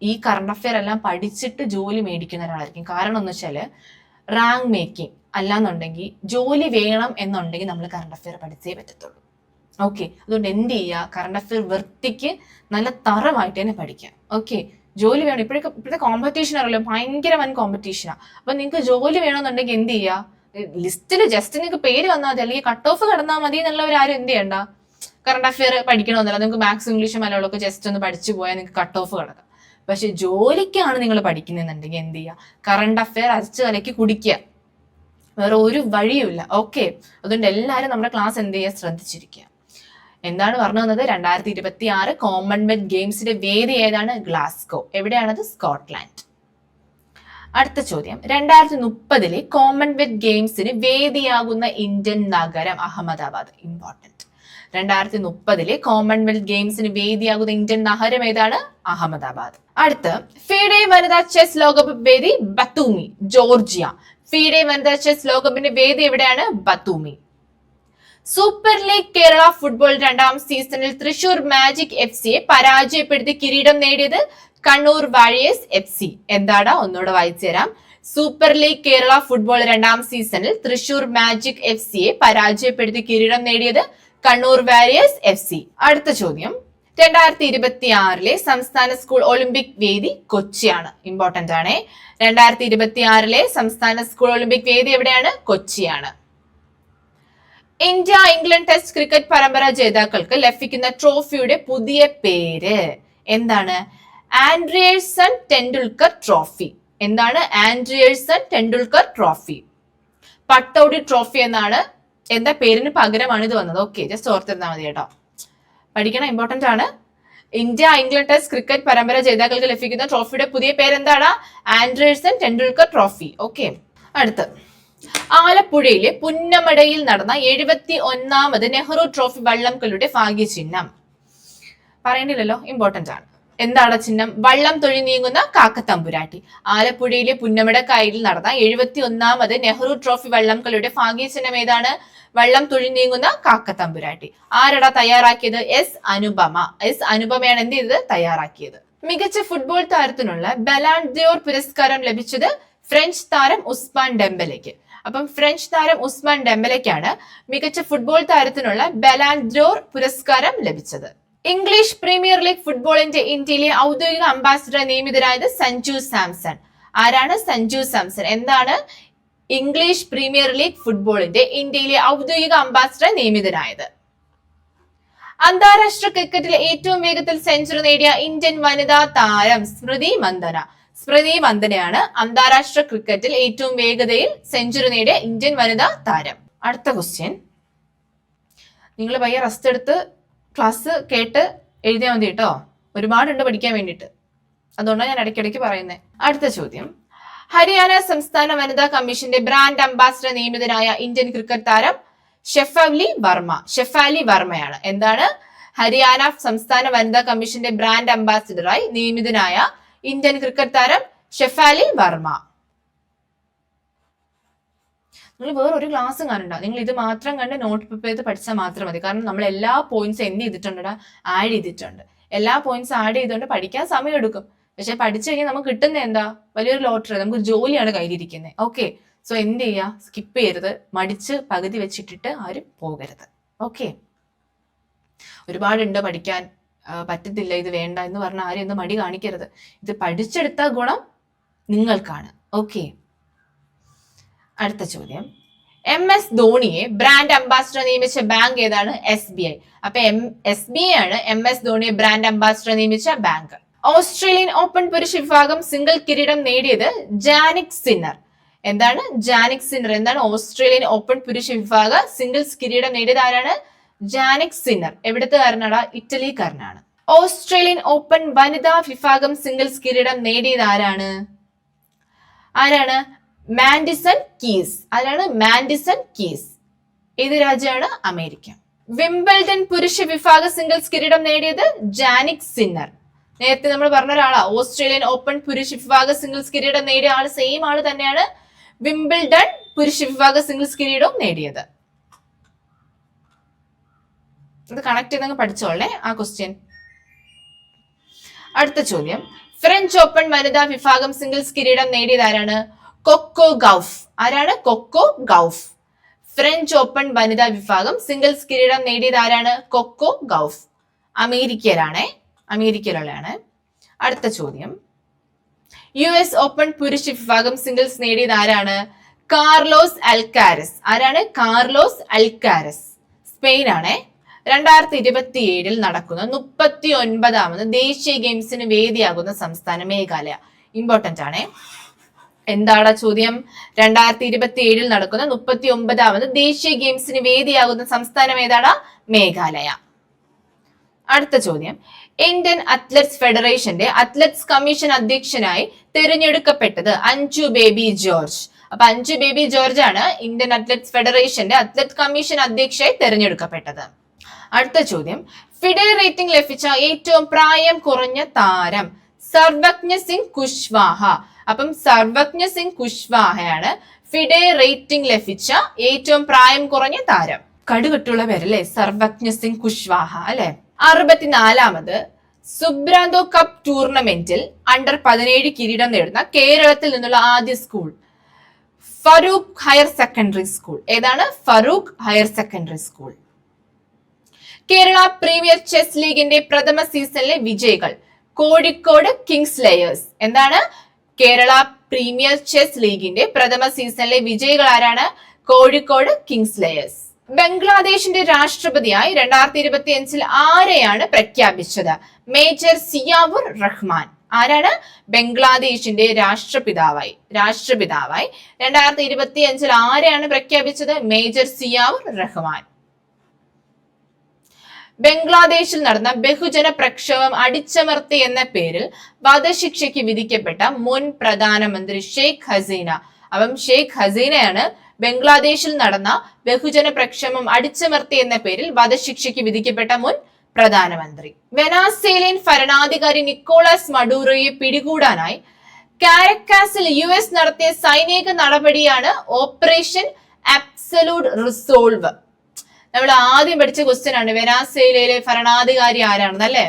ഈ കറണ്ട് അഫയർ എല്ലാം പഠിച്ചിട്ട് ജോലി മേടിക്കുന്ന ഒരാളായിരിക്കും. കാരണം എന്ന് വെച്ചാല് റാങ്ക് മേക്കിംഗ് അല്ലാന്നുണ്ടെങ്കിൽ ജോലി വേണം എന്നുണ്ടെങ്കിൽ നമ്മൾ കറണ്ട് അഫയർ പഠിച്ചേ പറ്റത്തുള്ളൂ. ഓക്കെ, അതുകൊണ്ട് എന്ത് ചെയ്യുക? കറണ്ട് അഫയർ വൃത്തിക്ക് നല്ല തറവായിട്ട് തന്നെ പഠിക്കാം. ഓക്കെ, ജോലി വേണം. ഇപ്പോഴത്തെ കോമ്പറ്റീഷൻ അറിയാലോ, ഭയങ്കര വൻ കോമ്പറ്റീഷനാണ്. അപ്പൊ നിങ്ങൾക്ക് ജോലി വേണമെന്നുണ്ടെങ്കിൽ എന്ത് ചെയ്യുക? ലിസ്റ്റിൽ ജസ്റ്റ് നിങ്ങൾക്ക് പേര് വന്നാൽ മതി, അല്ലെങ്കിൽ കട്ട് ഓഫ് കടന്നാൽ മതി എന്നുള്ളവരാരും എന്ത് ചെയ്യണ്ട, കറണ്ട് അഫയർ പഠിക്കണമെന്നല്ല. നിങ്ങൾക്ക് മാത്സ്, ഇംഗ്ലീഷ്, മലയാളമൊക്കെ ജസ്റ്റ് ഒന്ന് പഠിച്ചു പോയാൽ നിങ്ങൾക്ക് കട്ട് ഓഫ് കിടക്കാം. പക്ഷെ ജോലിക്കാണ് നിങ്ങൾ പഠിക്കുന്നുണ്ടെങ്കിൽ എന്ത് ചെയ്യുക? കറണ്ട് അഫയർ അരച്ച് കലക്കി കുടിക്കുക, വേറെ ഒരു വഴിയുമില്ല. ഓക്കെ, അതുകൊണ്ട് എല്ലാവരും നമ്മുടെ ക്ലാസ് എന്ത് ചെയ്യുക? ശ്രദ്ധിച്ചിരിക്കുക. എന്താണ് പറഞ്ഞു വന്നത്? 2026 കോമൺവെൽത്ത് ഗെയിംസിന്റെ വേദി ഏതാണ്? ഗ്ലാസ്ഗോ. എവിടെയാണത്? സ്കോട്ട്ലാൻഡ്. അടുത്ത ചോദ്യം, 2030 കോമൺവെൽത്ത് ഗെയിംസിന് വേദിയാകുന്ന ഇന്ത്യൻ നഗരം അഹമ്മദാബാദ്. ഇമ്പോർട്ടന്റ്. 2030 കോമൺവെൽത്ത് ഗെയിംസിന് വേദിയാകുന്ന ഇന്ത്യൻ നഗരം ഏതാണ്? അഹമ്മദാബാദ്. അടുത്ത്, ഫീഡെ വനിതാ ചെസ് ലോകകപ്പ് വേദി ബത്തൂമി, ജോർജിയ. ഫീഡെ വനിതാ ചെസ് ലോകകപ്പിന്റെ വേദി എവിടെയാണ്? Batumi. Super league Kerala football 2ാം സീസണിൽ തൃശൂർ മാജിക് FC പരാജയപ്പെടുത്തി കിരീടം നേടിയത് കണ്ണൂർ വാരിയേഴ്സ് FC. എന്താടാ? ഒന്നുകൂടെ വായിച്ചു തരാം. സൂപ്പർ ലീഗ് കേരള ഫുട്ബോൾ 2ാം സീസണിൽ തൃശൂർ മാജിക് FC പരാജയപ്പെടുത്തി കിരീടം നേടിയത് കണ്ണൂർ വാരിയേഴ്സ് FC. അടുത്ത ചോദ്യം, 2026 സംസ്ഥാന സ്കൂൾ ഒളിമ്പിക് വേദി കൊച്ചിയാണ്. ഇമ്പോർട്ടന്റ് ആണ്. 2026 സംസ്ഥാന സ്കൂൾ ഒളിമ്പിക് വേദി എവിടെയാണ്? കൊച്ചിയാണ്. ഇന്ത്യ ഇംഗ്ലണ്ട് ടെസ്റ്റ് ക്രിക്കറ്റ് പരമ്പര ജേതാക്കൾക്ക് ലഭിക്കുന്ന ട്രോഫിയുടെ പുതിയ പേര് എന്താണ്? ആൻഡ്രിയേഴ്സൺ ടെണ്ടുൽക്കർ ട്രോഫി. എന്താണ്? ആൻഡ്രിയേഴ്സൺ ടെണ്ടുൽക്കർ ട്രോഫി. പട്ടൗഡി ട്രോഫി എന്നാണ്. എന്താ പേരിന് പകരമാണ് ഇത് വന്നത്. ഓക്കെ, ജസ്റ്റ് ഓർത്തിരുന്നാൽ മതി കേട്ടോ. പഠിക്കണം, ഇമ്പോർട്ടന്റ് ആണ്. ഇന്ത്യ ഇംഗ്ലണ്ട് ടെസ്റ്റ് ക്രിക്കറ്റ് പരമ്പര ജേതാക്കൾക്ക് ലഭിക്കുന്ന ട്രോഫിയുടെ പുതിയ പേരെന്താണ്? ആൻഡ്രിയേഴ്സൺ ടെണ്ടുൽക്കർ ട്രോഫി. ഓക്കെ. അടുത്ത്, ആലപ്പുഴയിലെ പുന്നമടയിൽ നടന്ന 71ാമത് നെഹ്റു ട്രോഫി വള്ളംകളിയുടെ ഭാഗ്യചിഹ്നം പറയേണ്ടില്ലല്ലോ, ഇമ്പോർട്ടന്റ് ആണ്. എന്താണ് ചിഹ്നം? വള്ളം തൊഴി നീങ്ങുന്ന കാക്കത്തമ്പുരാട്ടി. ആലപ്പുഴയിലെ പുന്നമടക്കായലിൽ നടന്ന 71ാമത് നെഹ്റു ട്രോഫി വള്ളംകളിയുടെ ഭാഗ്യചിഹ്നം ഏതാണ്? വള്ളം തൊഴി നീങ്ങുന്ന കാക്കത്തമ്പുരാട്ടി. ആരടാ തയ്യാറാക്കിയത്? അനുപമ. അനുപമയാണ് എന്ത് ചെയ്തത്? തയ്യാറാക്കിയത്. മികച്ച ഫുട്ബോൾ താരത്തിനുള്ള ബലാൻ ദ്യോർ പുരസ്കാരം ലഭിച്ചത് ഫ്രഞ്ച് താരം ഉസ്മാൻ ഡെംബലയ്ക്ക്. അപ്പം ഫ്രഞ്ച് താരം ഉസ്മാൻ ഡെംബലയ്ക്കാണ് മികച്ച ഫുട്ബോൾ താരത്തിനുള്ള ബലാൻ ദ്യോർ പുരസ്കാരം ലഭിച്ചത്. ഇംഗ്ലീഷ് പ്രീമിയർ ലീഗ് ഫുട്ബോളിന്റെ ഇന്ത്യയിലെ ഔദ്യോഗിക അംബാസിഡർ നിയമിതരായത് സഞ്ജു സാംസൺ. ആരാണ് സഞ്ജു സാംസൺ? എന്താണ് ഇംഗ്ലീഷ് പ്രീമിയർ ലീഗ് ഫുട്ബോളിന്റെ ഇന്ത്യയിലെ ഔദ്യോഗിക അംബാസിഡർ നിയമിതരായത്? അന്താരാഷ്ട്ര ക്രിക്കറ്റിൽ ഏറ്റവും വേഗത്തിൽ സെഞ്ചുറി നേടിയ ഇന്ത്യൻ വനിതാ താരം സ്മൃതി മന്ദന. സ്മൃതി മന്ദനയാണ് അന്താരാഷ്ട്ര ക്രിക്കറ്റിൽ ഏറ്റവും വേഗതയിൽ സെഞ്ചുറി നേടിയ ഇന്ത്യൻ വനിതാ താരം. അടുത്ത ക്വസ്റ്റ്യൻ, നിങ്ങൾ പയ്യെ റെസ്റ്റ് എടുത്ത് ക്ലാസ് കേട്ട് എഴുതിയാൽ മതി കേട്ടോ. ഒരുപാടുണ്ട് പഠിക്കാൻ വേണ്ടിയിട്ട്, അതുകൊണ്ടാണ് ഞാൻ ഇടയ്ക്കിടയ്ക്ക് പറയുന്നത്. അടുത്ത ചോദ്യം, ഹരിയാന സംസ്ഥാന വനിതാ കമ്മീഷന്റെ ബ്രാൻഡ് അംബാസിഡർ നിയമിതനായ ഇന്ത്യൻ ക്രിക്കറ്റ് താരം ഷെഫാലി വർമ്മ. ഷെഫാലി വർമ്മയാണ്. എന്താണ്? ഹരിയാന സംസ്ഥാന വനിതാ കമ്മീഷന്റെ ബ്രാൻഡ് അംബാസിഡറായി നിയമിതനായ ഇന്ത്യൻ ക്രിക്കറ്റ് താരം ഷെഫാലി വർമ്മ. നിങ്ങൾ വേറൊരു ക്ലാസ്സും കാണണ്ട, നിങ്ങൾ ഇത് മാത്രം കണ്ട് നോട്ട് പ്രിപ്പയർ ചെയ്ത് പഠിച്ചാൽ മാത്രം മതി. കാരണം നമ്മൾ എല്ലാ പോയിന്റ്സ് എന്ത് ചെയ്തിട്ടുണ്ട്? ആഡ് ചെയ്തിട്ടുണ്ട്. എല്ലാ പോയിന്റ്സ് ആഡ് ചെയ്തുകൊണ്ട് പഠിക്കാൻ സമയം എടുക്കും. പക്ഷെ പഠിച്ചു കഴിഞ്ഞാൽ നമുക്ക് കിട്ടുന്ന എന്താ? വലിയൊരു ലോട്ടറി, നമുക്ക് ജോലിയാണ് കയ്യിലിരിക്കുന്നത്. ഓക്കെ, സോ എന്ത് ചെയ്യുക? സ്കിപ്പ് ചെയ്യരുത്, മടിച്ച് പകുതി വെച്ചിട്ടിട്ട് ആരും പോകരുത്. ഓക്കെ, ഒരുപാടുണ്ട് പഠിക്കാൻ, പറ്റത്തില്ല, ഇത് വേണ്ട എന്ന് പറഞ്ഞാൽ ആരും ഒന്ന് മടി കാണിക്കരുത്. ഇത് പഠിച്ചെടുത്ത ഗുണം നിങ്ങൾക്കാണ്. ഓക്കെ, അടുത്ത ചോദ്യം, MS ധോണിയെ ബ്രാൻഡ് അംബാസിഡർ നിയമിച്ച ബാങ്ക് ഏതാണ്? SBI. അപ്പൊ SBI ആണ് MS ധോണിയെ ബ്രാൻഡ് അംബാസിഡർ നിയമിച്ച ബാങ്ക്. ഓസ്ട്രേലിയൻ ഓപ്പൺ പുരുഷ വിഭാഗം സിംഗിൾ കിരീടം നേടിയത് ജാനിക് സിന്നർ. എന്താണ്? Jannik Sinner. എന്താണ്? ഓസ്ട്രേലിയൻ ഓപ്പൺ പുരുഷ വിഭാഗ സിംഗിൾസ് കിരീടം നേടിയത് ആരാണ്? Jannik Sinner. എവിടത്തുകാരനാണ്? ഇറ്റലിക്കാരനാണ്. ഓസ്ട്രേലിയൻ ഓപ്പൺ വനിതാ വിഭാഗം സിംഗിൾസ് കിരീടം നേടിയത് ആരാണ്? Madison Keys. ആരാണ്? Madison Keys. ഏത് രാജ്യമാണ്? അമേരിക്ക. വിംബിൾഡൺ പുരുഷ വിഭാഗ സിംഗിൾസ് കിരീടം നേടിയത് ജാനിക് സിന്നർ. നേരത്തെ നമ്മൾ പറഞ്ഞ ഒരാളാ. ഓസ്ട്രേലിയൻ ഓപ്പൺ പുരുഷ വിഭാഗ സിംഗിൾസ് കിരീടം നേടിയ ആള് സെയിം ആള് തന്നെയാണ് വിംബിൾഡൺ പുരുഷ വിഭാഗ സിംഗിൾസ് കിരീടവും നേടിയത്. ഇത് കണക്ട് ചെയ്തങ്ങ് പഠിച്ചോളേ ആ ക്വസ്റ്റ്യൻ. അടുത്ത ചോദ്യം, ഫ്രഞ്ച് ഓപ്പൺ വനിതാ വിഭാഗം സിംഗിൾസ് കിരീടം നേടിയത് ആരാണ്? Coco Gauff. ആരാണ്? Coco Gauff. ഫ്രഞ്ച് ഓപ്പൺ വനിതാ വിഭാഗം സിംഗിൾസ് കിരീടം നേടിയത് ആരാണ്? Coco Gauff. അമേരിക്കയിലുള്ളതാണ്. അടുത്ത ചോദ്യം, US ഓപ്പൺ പുരുഷ വിഭാഗം സിംഗിൾസ് നേടിയത് ആരാണ്? Carlos Alcaraz. ആരാണ്? Carlos Alcaraz. സ്പെയിൻ ആണ്. 2027 നടക്കുന്ന 39ാമത് ദേശീയ ഗെയിംസിന് വേദിയാകുന്ന സംസ്ഥാനം മേഘാലയ. ഇമ്പോർട്ടന്റ് ആണ്. എന്താണ് ചോദ്യം? 2027 നടക്കുന്ന 39ാമത് ദേശീയ ഗെയിംസിന് വേദിയാകുന്ന സംസ്ഥാനം ഏതാണ്? മേഘാലയ. അടുത്ത ചോദ്യം, ഇന്ത്യൻ അത്ലറ്റ്സ് ഫെഡറേഷന്റെ അത്ലറ്റ്സ് കമ്മീഷൻ അധ്യക്ഷനായി തിരഞ്ഞെടുക്കപ്പെട്ടത് അഞ്ജു ബേബി ജോർജ്. അപ്പൊ അഞ്ജു ബേബി ജോർജ് ആണ് ഇന്ത്യൻ അത്ലറ്റ്സ് ഫെഡറേഷന്റെ അത്ലറ്റ് കമ്മീഷൻ അധ്യക്ഷയായി തിരഞ്ഞെടുക്കപ്പെട്ടത്. അടുത്ത ചോദ്യം, ഫിഡെ റേറ്റിംഗ് ലഭിച്ച ഏറ്റവും പ്രായം കുറഞ്ഞ താരം സർവജ്ഞ സിംഗ് കുശ്വാഹ. അപ്പം സർവജ്ഞ സിംഗ് കുശ്വാഹയാണ് ഫിഡെ റേറ്റിംഗ് ലഭിച്ച ഏറ്റവും പ്രായം കുറഞ്ഞ താരം. കടുകെട്ടുള്ള പേരല്ലേ, സർവജ്ഞ സിംഗ് കുശ്വാഹ അല്ലെ. 64ാമത് സുബ്രാന്തോ കപ്പ് ടൂർണമെന്റിൽ അണ്ടർ-17 കിരീടം നേടുന്ന കേരളത്തിൽ നിന്നുള്ള ആദ്യ school Farook higher secondary school. ഏതാണ്? Farook higher secondary school. Kerala premier chess ലീഗിന്റെ പ്രഥമ സീസണിലെ വിജയികൾ കോഴിക്കോട് കിങ്സ് ലേയേഴ്സ്. എന്താണ്? കേരള പ്രീമിയർ ചെസ് ലീഗിന്റെ പ്രഥമ സീസണിലെ വിജയികൾ ആരാണ്? Kozhikode Kingslayers. ബംഗ്ലാദേശിന്റെ രാഷ്ട്രപതിയായി 2025 ആരെയാണ് പ്രഖ്യാപിച്ചത്? മേജർ സിയാവുർ റഹ്മാൻ. ആരാണ്? ബംഗ്ലാദേശിന്റെ രാഷ്ട്രപിതാവായി 2025 ആരെയാണ് പ്രഖ്യാപിച്ചത്? മേജർ സിയാവുർ റഹ്മാൻ. ബംഗ്ലാദേശിൽ നടന്ന ബഹുജന പ്രക്ഷോഭം അടിച്ചമർത്തി എന്ന പേരിൽ വധശിക്ഷയ്ക്ക് വിധിക്കപ്പെട്ട മുൻ പ്രധാനമന്ത്രി ഷെയ്ഖ് ഹസീന. അപ്പം ഷെയ്ഖ് ഹസീനയാണ് ബംഗ്ലാദേശിൽ നടന്ന ബഹുജന പ്രക്ഷോഭം അടിച്ചമർത്തി എന്ന പേരിൽ വധശിക്ഷയ്ക്ക് വിധിക്കപ്പെട്ട മുൻ പ്രധാനമന്ത്രി. വെനസ്വേലിയൻ ഭരണാധികാരി നിക്കോളാസ് മഡൂറോയെ പിടികൂടാനായി കാരക്കാസിൽ US നടത്തിയ സൈനിക നടപടിയാണ് ഓപ്പറേഷൻ അബ്സലൂട്ട് റിസോൾവ്. നമ്മൾ ആദ്യം പഠിച്ച ക്വസ്റ്റ്യൻ ആണ്, വെനസ്വേലയിലെ ഭരണാധികാരി ആരാണെന്ന് അല്ലെ.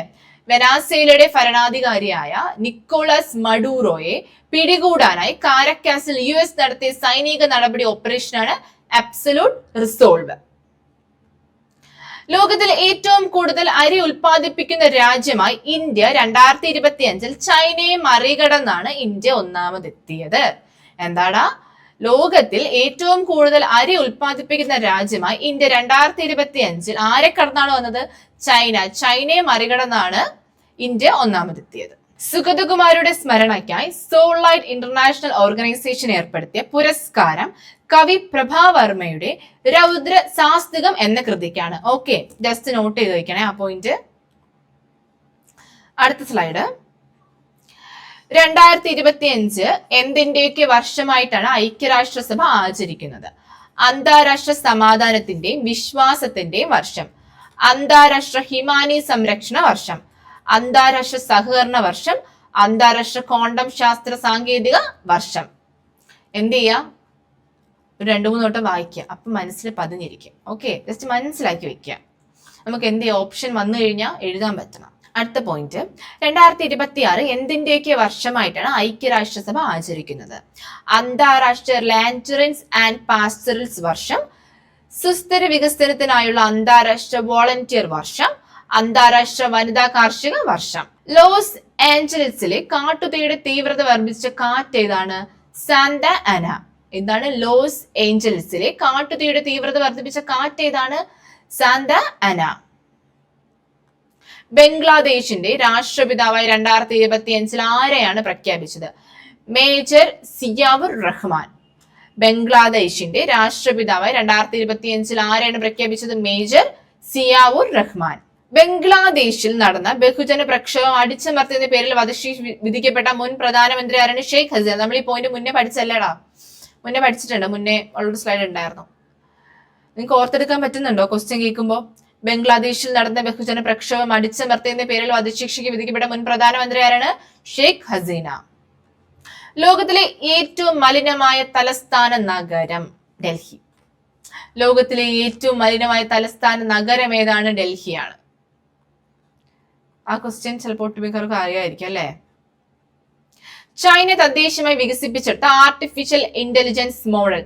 വെനസ്വേലയുടെ ഭരണാധികാരിയായ നിക്കോളാസ് മഡൂറോയെ പിടികൂടാനായി കാരക്കാസിൽ US നടത്തിയ സൈനിക നടപടി ഓപ്പറേഷനാണ് അബ്സലൂട്ട് റിസോൾവ്. ലോകത്തിൽ ഏറ്റവും കൂടുതൽ അരി ഉൽപ്പാദിപ്പിക്കുന്ന രാജ്യമായി ഇന്ത്യ 2025 ചൈനയെ മറികടന്നാണ് ഇന്ത്യ ഒന്നാമതെത്തിയത്. എന്താടാ? ലോകത്തിൽ ഏറ്റവും കൂടുതൽ അരി ഉൽപ്പാദിപ്പിക്കുന്ന രാജ്യമായി ഇന്ത്യ 2025 ആരെ കടന്നാണ് വന്നത്? ചൈനയെ മറികടന്നാണ് ഇന്ത്യ ഒന്നാമതെത്തിയത്. സുഗതകുമാരുടെ സ്മരണയ്ക്കായി സോൾലൈറ്റ് ഇന്റർനാഷണൽ ഓർഗനൈസേഷൻ ഏർപ്പെടുത്തിയ പുരസ്കാരം കവി പ്രഭാവർമ്മയുടെ രൗദ്ര സാസ്തികം എന്ന കൃതിക്കാണ്. ഓക്കെ, ജസ്റ്റ് നോട്ട് ചെയ്ത് വെക്കണേ ആ പോയിന്റ്. അടുത്ത സ്ലൈഡ്. 2025 എന്തിന്റെയൊക്കെ വർഷമായിട്ടാണ് ഐക്യരാഷ്ട്രസഭ ആചരിക്കുന്നത്? അന്താരാഷ്ട്ര സമാധാനത്തിന്റെയും വിശ്വാസത്തിന്റെയും വർഷം, അന്താരാഷ്ട്ര ഹിമാനി സംരക്ഷണ വർഷം, അന്താരാഷ്ട്ര സഹകരണ വർഷം, അന്താരാഷ്ട്ര ക്വാണ്ടം ശാസ്ത്ര സാങ്കേതിക വർഷം. എന്ത് ചെയ്യാം? ഒരു 2-3 വട്ടം വായിക്കുക, അപ്പൊ മനസ്സിൽ പതിഞ്ഞിരിക്കും. ഓക്കെ, ജസ്റ്റ് മനസ്സിലാക്കി വെക്കുക. നമുക്ക് എന്ത് ചെയ്യാം? ഓപ്ഷൻ വന്നു കഴിഞ്ഞാൽ എഴുതാൻ പറ്റണം. അടുത്ത പോയിന്റ്, 2026 എന്തിന്റെയൊക്കെ വർഷമായിട്ടാണ് ഐക്യരാഷ്ട്രസഭ ആചരിക്കുന്നത്? അന്താരാഷ്ട്ര ലാൻഡറിൻസ് ആൻഡ് പാസ്റ്ററൽസ് വർഷം, സുസ്ഥിര വികസനത്തിനായുള്ള അന്താരാഷ്ട്ര വോളണ്ടിയർ വർഷം, അന്താരാഷ്ട്ര വനിതാ കാർഷിക വർഷം. ലോസ് ആഞ്ചലസിലെ കാട്ടുതീയുടെ തീവ്രത വർദ്ധിച്ച കാറ്റ് ഏതാണ്? സാന്ത അന. എന്താണ്? ലോസ് ഏഞ്ചൽസിലെ കാട്ടുതീയുടെ തീവ്രത വർദ്ധിപ്പിച്ച കാറ്റ് ഏതാണ്? സാന്ത അന. ബംഗ്ലാദേശിന്റെ രാഷ്ട്രപിതാവായി 2025 ആരെയാണ് പ്രഖ്യാപിച്ചത്? മേജർ സിയാവുർ റഹ്മാൻ. ബംഗ്ലാദേശിന്റെ രാഷ്ട്രപിതാവായി 2025 ആരെയാണ് പ്രഖ്യാപിച്ചത്? മേജർ സിയാവുർ റഹ്മാൻ. ബംഗ്ലാദേശിൽ നടന്ന ബഹുജന പ്രക്ഷോഭം അടിച്ചമർത്തിയതിന്റെ പേരിൽ വധശിക്ഷ വിധിക്കപ്പെട്ട മുൻ പ്രധാനമന്ത്രി ആരാണ്? ഷെയ്ഖ് ഹസീന. നമ്മൾ ഈ പോയിന്റ് മുന്നേ പഠിച്ചല്ലേടാ? മുന്നേ പഠിച്ചിട്ടുണ്ട്, മുന്നേ ഉള്ളൊരു സ്ലൈഡ് ഉണ്ടായിരുന്നു. നിങ്ങൾക്ക് ഓർത്തെടുക്കാൻ പറ്റുന്നുണ്ടോ ക്വസ്റ്റ്യൻ കേൾക്കുമ്പോൾ? ബംഗ്ലാദേശിൽ നടന്ന ബഹുജന പ്രക്ഷോഭം അടിച്ചമർത്തിയതിന്റെ പേരിൽ വധശിക്ഷയ്ക്ക് വിധിക്കപ്പെട്ട മുൻ പ്രധാനമന്ത്രി ആരാണ്? ഷെയ്ഖ് ഹസീന. ലോകത്തിലെ ഏറ്റവും മലിനമായ തലസ്ഥാന നഗരം? ഡൽഹി. ലോകത്തിലെ ഏറ്റവും മലിനമായ തലസ്ഥാന നഗരം ഏതാണ്? ഡൽഹിയാണ്. ആ ക്വസ്റ്റ്യൻ ചിലപ്പോൾ ഒട്ടുമിക്കവർക്ക് അറിയായിരിക്കും അല്ലെ? ചൈന തദ്ദേശീയമായി വികസിപ്പിച്ചെടുത്ത artificial intelligence model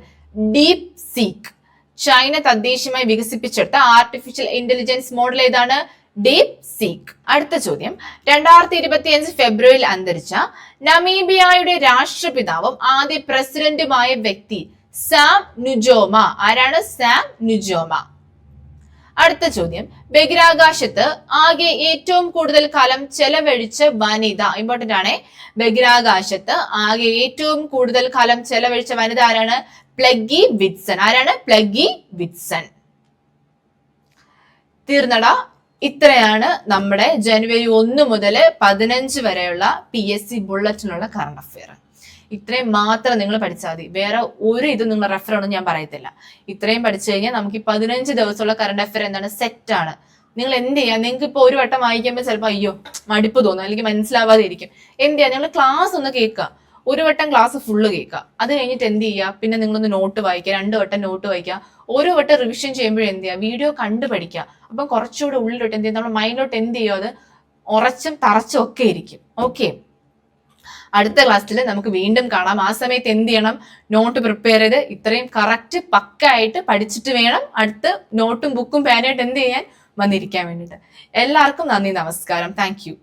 deep seek. China തദ്ദേശീയമായി വികസിപ്പിച്ചെടുത്ത ആർട്ടിഫിഷ്യൽ ഇന്റലിജൻസ് മോഡൽ ഏതാണ്? Deep seek. അടുത്ത ചോദ്യം, 2025 ഫെബ്രുവരിയിൽ അന്തരിച്ച നമീബിയയുടെ രാഷ്ട്രപിതാവും ആദ്യ പ്രസിഡന്റുമായ വ്യക്തി സാം നുജോമ. ആരാണ്? സാം നുജോമ. അടുത്ത ചോദ്യം, ബഹിരാകാശത്ത് ആകെ ഏറ്റവും കൂടുതൽ കാലം ചെലവഴിച്ച വനിത. ഇമ്പോർട്ടന്റ് ആണ്. ബഹിരാകാശത്ത് ആകെ ഏറ്റവും കൂടുതൽ കാലം ചെലവഴിച്ച വനിത ആരാണ്? പ്ലഗി വിറ്റ്സൺ. ആരാണ്? പ്ലഗി വിറ്റ്സൺ. തീർന്നടാ. ഇത്രയാണ് നമ്മുടെ ജനുവരി 1 മുതൽ 15 വരെയുള്ള PSC ബുള്ളറ്റിനുള്ള കറണ്ട് അഫെയർ. ഇത്രയും മാത്രം നിങ്ങൾ പഠിച്ചാൽ മതി. വേറെ ഒരു ഇതും നിങ്ങൾ റെഫർ ആണെന്ന് ഞാൻ പറയത്തില്ല. ഇത്രയും പഠിച്ചു കഴിഞ്ഞാൽ നമുക്ക് ഈ 15 ദിവസമുള്ള കറണ്ട് അഫെയർ എന്താണ്? സെറ്റ് ആണ്. നിങ്ങൾ എന്ത് ചെയ്യാം? നിങ്ങൾക്ക് ഇപ്പൊ ഒരു വട്ടം വായിക്കുമ്പോൾ ചിലപ്പോൾ അയ്യോ മടുപ്പ് തോന്നും, അല്ലെങ്കിൽ മനസ്സിലാവാതെ ഇരിക്കും. എന്ത് ചെയ്യാം? നിങ്ങൾ ക്ലാസ് ഒന്ന് കേൾക്കുക. ഒരു വട്ടം ക്ലാസ് ഫുള്ള് കേൾക്കുക. അത് കഴിഞ്ഞിട്ട് എന്ത് ചെയ്യുക? പിന്നെ നിങ്ങളൊന്ന് നോട്ട് വായിക്കുക, 2 വട്ടം നോട്ട് വായിക്കുക. ഓരോ വട്ടം റിവിഷൻ ചെയ്യുമ്പോഴും എന്ത് ചെയ്യുക? വീഡിയോ കണ്ടു പഠിക്കുക. അപ്പം കുറച്ചുകൂടെ ഉള്ളിലോട്ട് എന്ത് ചെയ്യും? നമ്മുടെ മൈൻഡിലോട്ട് എന്ത് ചെയ്യുക? അത് ഉറച്ചും തറച്ചും ഒക്കെ ഇരിക്കും. ഓക്കെ, അടുത്ത ക്ലാസ്സിൽ നമുക്ക് വീണ്ടും കാണാം. ആ സമയത്ത് എന്ത് ചെയ്യണം? നോട്ട് പ്രിപ്പയർ ചെയ്ത് ഇത്രയും കറക്റ്റ് പക്കായിട്ട് പഠിച്ചിട്ട് വേണം അടുത്ത് നോട്ടും ബുക്കും പേനായിട്ട് എന്ത് ചെയ്യാൻ വന്നിരിക്കാൻ വേണ്ടിയിട്ട്. എല്ലാവർക്കും നന്ദി, നമസ്കാരം. Thank you.